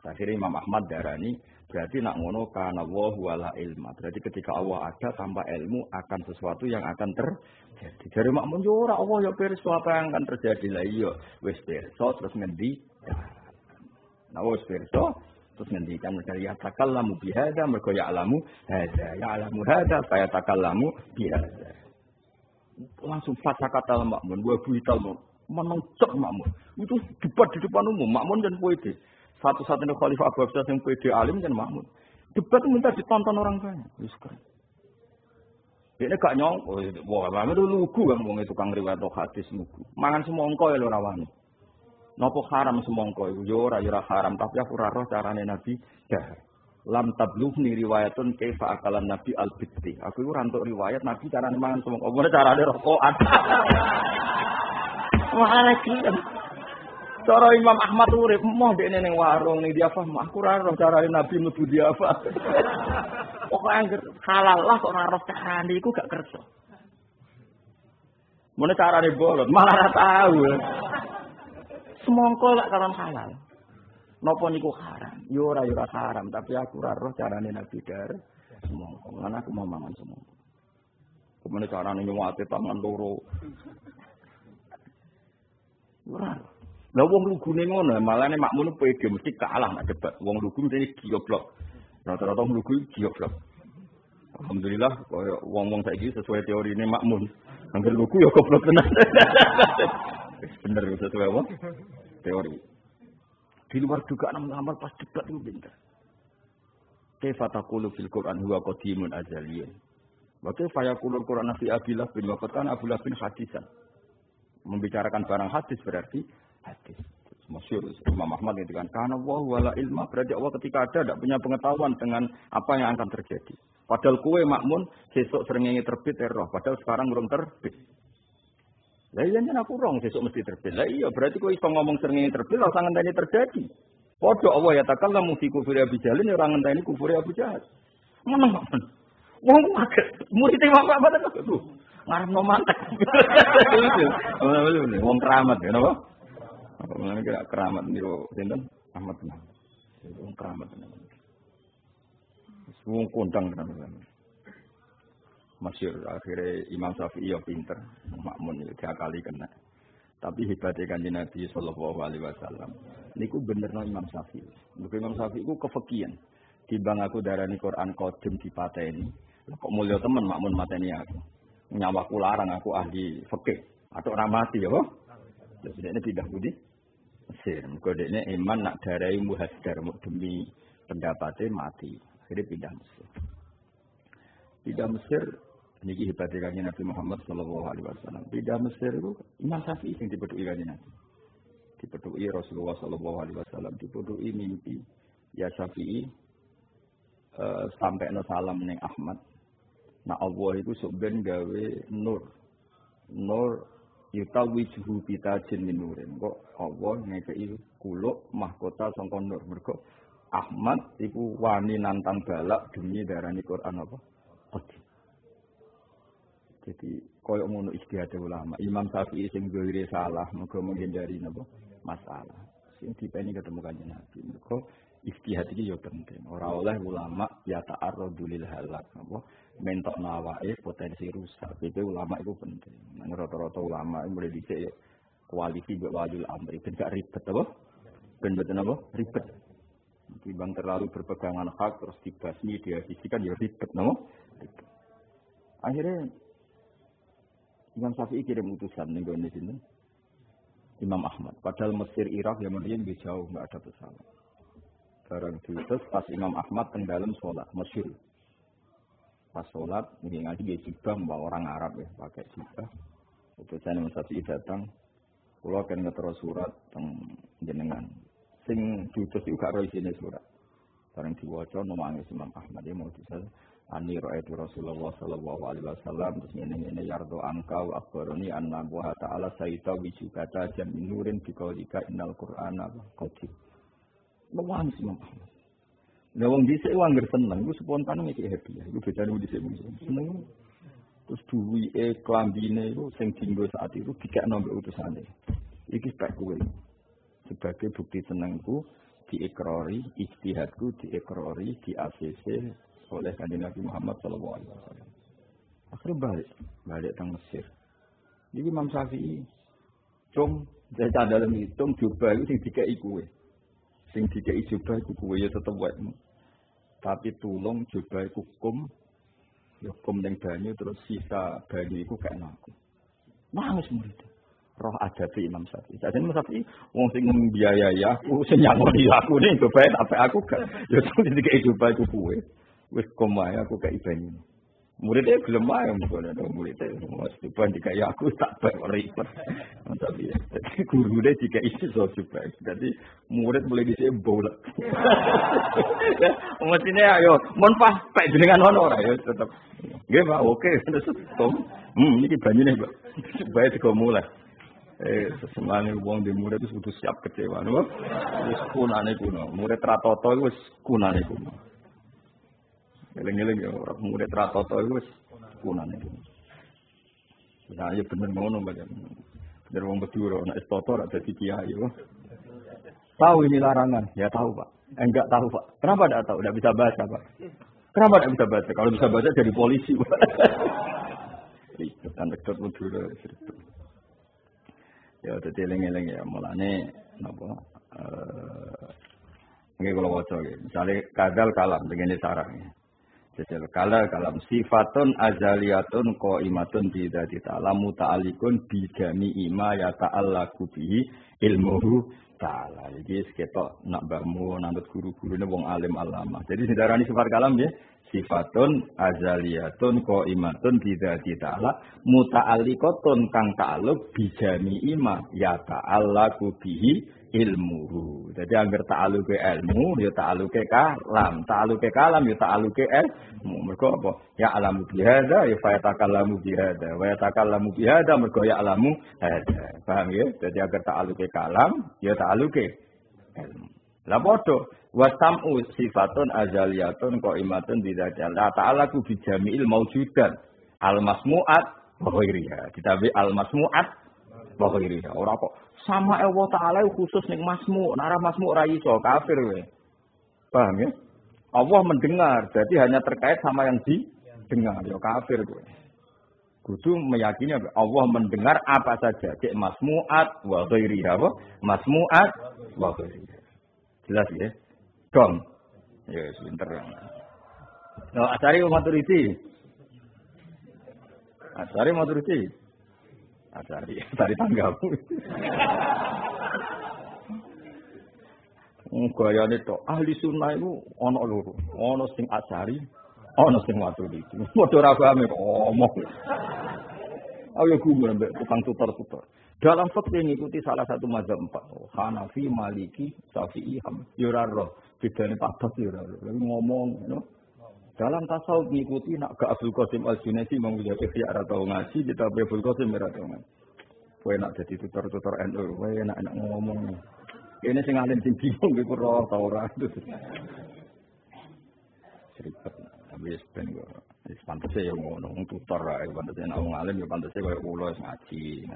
Akhirnya Imam Ahmad darani berarti nak ngono kana wa wala ilma. Berarti ketika Allah ada tanpa ilmu akan sesuatu yang akan terjadi. Dari makmun yo ora Allah yo pirsa apa yang akan terjadi lah iya wis pirsa terus ngendi. Nah wis pirsa terus ngendikan mereka ya takallamu bihada mereka ya'lamu hada saya takallamu bihada. Langsung fasakatal makmun wa buital menengcek makmun. Itu debat di depan umum makmun dan puede. Satu-satunya khalifah Abu Bakar yang puede alim dan makmun. Debat minta ditonton orang banyak. Wis keren. Dia gak nyong, wah lama itu lugu kan wong itu kang riwayat hadis lugu. Mangan semongko ya lho rawani. Napa haram semongko iku yo ora haram tapi aku ora roh carane Nabi dah. Lam tablughni riwayatun kaifa akalan Nabi al-bitti. Aku iku ora entuk riwayat Nabi carane mangan semongko. Apa carane rokokan. Wah lagi. Cara Imam Ahmad urip moh dekne ning warung ning dia paham aku ora roh carane Nabi mlebu dia apa. Pokoke halal lah kok ora roh carane iku gak kersa. Mene carane bolot malah ora tahu. Semongko lak karam halal. Napa niku haram? Yo ora haram, tapi aku ora roh carane Nabi dar. Semongko. Lan aku mau mangan semongko. Kemana carane nyuwate tangan loro. Ora. Lah wong lugune ngono, malane makmun pede mesti kalah nak debat. Wong lugu mesti goblok. Rata-rata lugu goblok. Alhamdulillah koyo wong-wong saiki sesuai teorine makmun. Angger lugu ya goblok tenan. Bener sesuai apa? Teori. Di luar dugaan amal pas debat itu pinter. Kaifa taqulu fil Qur'an huwa qadimun azaliyun. Wa kaifa yaqulu al-Qur'an fi Abillah bin Waqtan Abdullah bin hadisan. Membicarakan barang hadis berarti hadis. Masyhur Imam Ahmad itu kan karena wala ilma berarti Allah ketika ada tidak punya pengetahuan dengan apa yang akan terjadi. Padahal kue makmun sesuk srengenge terbit roh, padahal sekarang belum terbit. Lah iya yen aku rong sesuk mesti terbit. Lah iya berarti kowe iso ngomong srengenge terbit ora usah ngenteni terjadi. Padha Allah ya takallamu fi kufri Abi Jalin ora ngenteni kufri Abu Jahal. Ngono makmun. Wong kaget, murid Imam Ahmad itu ngarepno mantek. Wong keramat ya napa? Apa menane kira keramat niku sinten? Ahmad bin Hanbal. Wong keramat tenan. Wong kondang tenan. Masyhur akhirnya Imam Syafi'i ya pinter, makmun itu diakali kena. Tapi hebatnya Kanjeng Nabi sallallahu alaihi wasallam niku benerno Imam Syafi'i. Niku Imam Syafi'i ku kefikian. Timbang aku darani Quran qadim dipateni. Kok mulya temen makmun mateni aku. Nyawaku larang aku ahli fikih. Atau ora mati ya, kok. Terus ini pindah budi Mesir. Mergo dekne iman nak darai muhaddar demi pendapatnya mati. Akhirnya pindah Mesir. Pindah Mesir niki hebate kanjeng Nabi Muhammad sallallahu alaihi wasallam. Pindah Mesir itu Imam Syafi'i sing dipethuki kanjeng Nabi. Dipethuki Rasulullah sallallahu alaihi wasallam, dipethuki mimpi ya Syafi'i sampai no salam ning Ahmad. Nah Allah itu sebenarnya gawe nur. Nur yutawijuhu bitajin min nurin. Kok Allah ngekei kuluk mahkota sangka nur. Mergo Ahmad iku wani nantang balak demi darani Quran apa? Qadim. Jadi koyo ngono ijtihad ulama. Imam Syafi'i sing gawire salah mergo menghindari napa? Masalah. Sing dipeni ketemu kanjeng Nabi. Mergo ijtihad iki yo penting. Ora oleh ulama ya ta'arradu lil halak apa? Mentok nawake potensi rusak. Itu ulama itu penting. Nang rata-rata ulama mulai dhisik ya koalisi mbek wajul amri ben gak ribet apa? Ben mboten apa? Ribet. Timbang terlalu berpegangan hak terus dibasmi dihabiskan ya ribet napa? Ribet. Akhirnya Imam Syafi'i kirim utusan ning gone sini. Imam Ahmad. Padahal Mesir Irak yang mungkin jauh enggak ada pesawat. Barang diutus pas Imam Ahmad teng dalem salat masyhur. Pas sholat, ini ngaji dia jibah, mbak orang Arab ya, pakai jibah. Utusan Imam Syafi'i datang, kalau akan ngeterus surat tentang jenengan. Sing diutus itu gak roh isine surat. Barang diwaca, nomangis Imam Ahmad, dia mau tulisan, Ani ra'aitu Rasulullah sallallahu alaihi wasallam, terus ini yardo angka wa akhbaroni anna buha ta'ala sayyita wijukata jam nurin bikaulika innal Qur'ana qadim. Nomangis Imam Ahmad. Lah wong dhisik wong anggere seneng iku spontan iki happy. Iku bedane dhisik seneng. Terus duwike klambine iku sing dienggo saat itu dikekno mbek utusane. Iki spek kowe. Sebagai bukti senengku diikrori, ijtihadku diikrori, di ACC oleh Kanjeng Nabi Muhammad sallallahu alaihi wasallam. Akhirnya balik teng Mesir. Iki Imam Syafi'i cung dadi dalam hitung coba iku sing dikeki kowe. Sing dikeki coba iku kowe ya tetep wae. Tapi tulung coba hukum yang banyu terus sisa banyu itu kayak aku. Nangis murid. Roh adati Imam Syafi'i. Jadi Imam Syafi'i wong sing membiayai aku, sing nyangoni aku nih coba tapi aku gak. Ya terus dikei coba iku kowe. Wis komae aku kayak banyu. Muridnya gelem ae ngono muridnya wis coba dikai aku tak ribet. Tapi gurune dikai iso coba. Jadi murid mulai dhisik bolak. Mestine ayo mon pas pek jenengan ono ora ya tetep. Nggih Pak, oke terus tom. Iki banyune Pak. Bae digo mulai. Sesemane wong di murid itu kudu siap kecewa. Wis kunane kuno. Murid ratoto iku wis kunane kuno. Eleng-eleng ya ora murid ratoto iku wis kunane kuno. Nah, ya bener ngono Pak. Bener wong Madura nek toto ora dadi kiai yo. Tahu ini larangan? Ya tahu Pak. Enggak tahu Pak. Kenapa enggak tahu? Enggak bisa baca Pak. Kenapa enggak bisa baca? Kalau bisa baca jadi polisi Pak. Ribet anekdot mudura. Ya dadi eling-eling ya mulane napa nggih kula waca nggih. Misale kadal kalam begini sarang. Jajal kalam sifatun azaliyatun qaimatun bi dzati ta'ala muta'alliqun bi jami'i ma yata'allaqu bihi ilmuhu ta'ala. Iki ketok nak mbahmu nantut guru-gurune wong alim alama. Jadi sindarani sifat kalam nggih sifatun azaliyatun qaimatun bi dzati ta'ala muta'alliqatun kang ta'alluq bi jami'i ma yata'allaqu bihi ilmuhu. Jadi agar ta'aluke ilmu, ya ta'aluke kalam. Ta'aluke kalam, ya ta'aluke ilmu. Mereka apa? Ya alamu bihada, ya fayatakallamu bihada. Wa yatakallamu bihada, mereka ya alamu hada. Paham ya? Jadi agar ta'aluke kalam, ya ta'aluke ilmu. Lah bodoh. Wasam'u sifatun azaliyatun qa'imatun bidzati Allah ta'alaku bijami'il mawjudan. Al-masmu'at wa ghairiha. Ditabi al-masmu'at wa ghairiha. Ora kok sama Allah Ta'ala khusus ning masmu, nara masmu ora iso kafir we. Paham ya? Allah mendengar, jadi hanya terkait sama yang didengar, ya kafir kowe. Kudu meyakini Allah mendengar apa saja, cek masmu'at wa ghairiha apa? Masmu'at wa ghairiha. Jelas ya? Dong. Ya pinter. Nah, Asari Maturidi. Asari Maturidi. Asari tanggamu. Gayane tok ahli sunnah iku ana loro. Ana sing Asari, ana sing Maturidi. Padha ora paham kok omong. Ayo gumun mbek tukang tutor-tutor. Dalam fikih ngikuti salah satu mazhab 4. Hanafi, Maliki, Syafi'i, ya ora roh. Bedane papat ya ora roh. Ngomong, no? Dalam tasawuf ngikuti nak ke Abdul Qasim Al-Junaidi mengujar ikhya atau ngaji kita Abdul Qasim atau ngaji. Kowe nak jadi tutor-tutor NU, kowe enak ngomong. Ini sing alim sing bingung iku ora tau ora. Cerita tapi ben kok wis pantese yo ngono tutor ae pantese nek wong alim yo pantese koyo kula ngaji.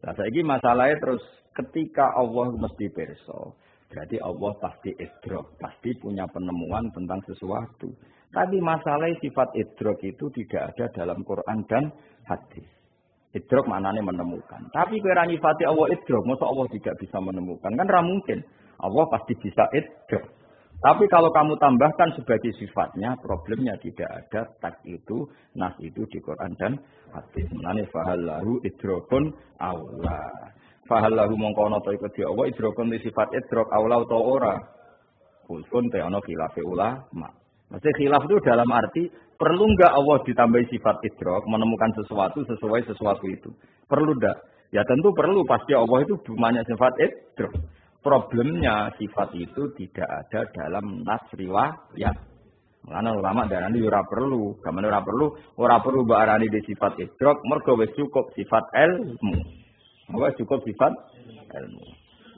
Lah saiki masalahe terus ketika Allah mesti pirsa. Berarti Allah pasti idrok, pasti punya penemuan tentang sesuatu. Tapi masalah sifat idrok itu tidak ada dalam Quran dan hadis. Idrok maknanya menemukan. Tapi kira nyifati Allah idrok, masa Allah tidak bisa menemukan? Kan tidak mungkin. Allah pasti bisa idrok. Tapi kalau kamu tambahkan sebagai sifatnya, problemnya tidak ada tak itu, nas itu di Quran dan hadis. Maknanya fahallahu idrokun Allah. Fahallahu mongkono to iku dia Allah idrokun sifat idrok aula utawa ora. Kulfun te ana khilafe ulama. Maksudnya khilaf itu dalam arti perlu enggak Allah ditambahi sifat idrok menemukan sesuatu sesuai sesuatu itu. Perlu enggak? Ya tentu perlu, pasti Allah itu banyak sifat idrok. Problemnya sifat itu tidak ada dalam nas riwayat. Makanya ulama darani ora perlu, gamane ora perlu mbok arani di sifat idrok, mergo wis cukup sifat ilmu. Apa cukup sifat ilmu.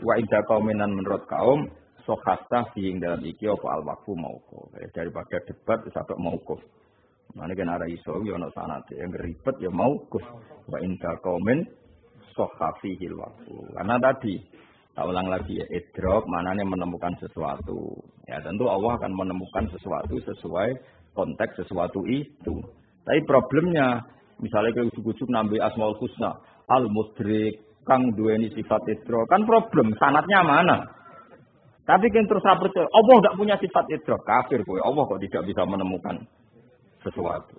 Wa idza qauminan menurut kaum sokhasta fiing dalam iki apa al-waqfu mauquf. Daripada debat sampai mauquf. Mane kan ara iso yo ana sanate yang ribet ya mauquf. Wa idza qaumin sokhafihi al-waqfu. Karena tadi tak ulang lagi ya idrok maknanya menemukan sesuatu. Ya tentu Allah akan menemukan sesuatu sesuai konteks sesuatu itu. Tapi problemnya misalnya kayak ujuk-ujuk nambah Asmaul Husna Al-Mudrik, kang duweni sifat idrok, kan problem, sanatnya mana? Tapi kan terus percaya, Allah tidak punya sifat idrok, kafir kowe. Allah kok tidak bisa menemukan sesuatu.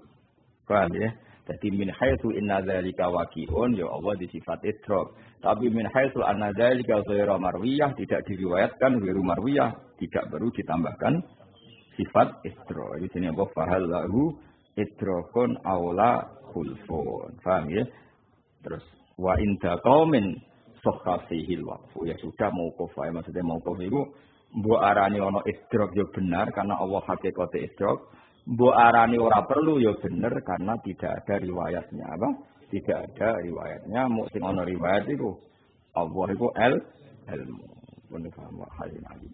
Paham ya? Jadi min haitsu inna dzalika waqi'un, ya Allah di sifat idrok. Tapi min haitsu anna dzalika ghairu marwiyah, tidak diriwayatkan ghairu marwiyah, tidak perlu ditambahkan sifat idrok. Di sini apa fahal lahu idrokun aula khulfun. Paham ya? Terus wa inda qaumin sokhafihil waqfu, ya sudah mauquf wae. Maksudnya mauquf itu mbok arani ana idrok ya benar karena Allah hakikate idrok, mbok arani ora perlu ya bener karena tidak ada riwayatnya. Apa? Tidak ada riwayatnya. Mung sing ana riwayat itu Allah iku ilmu. Pun paham wa halin alim.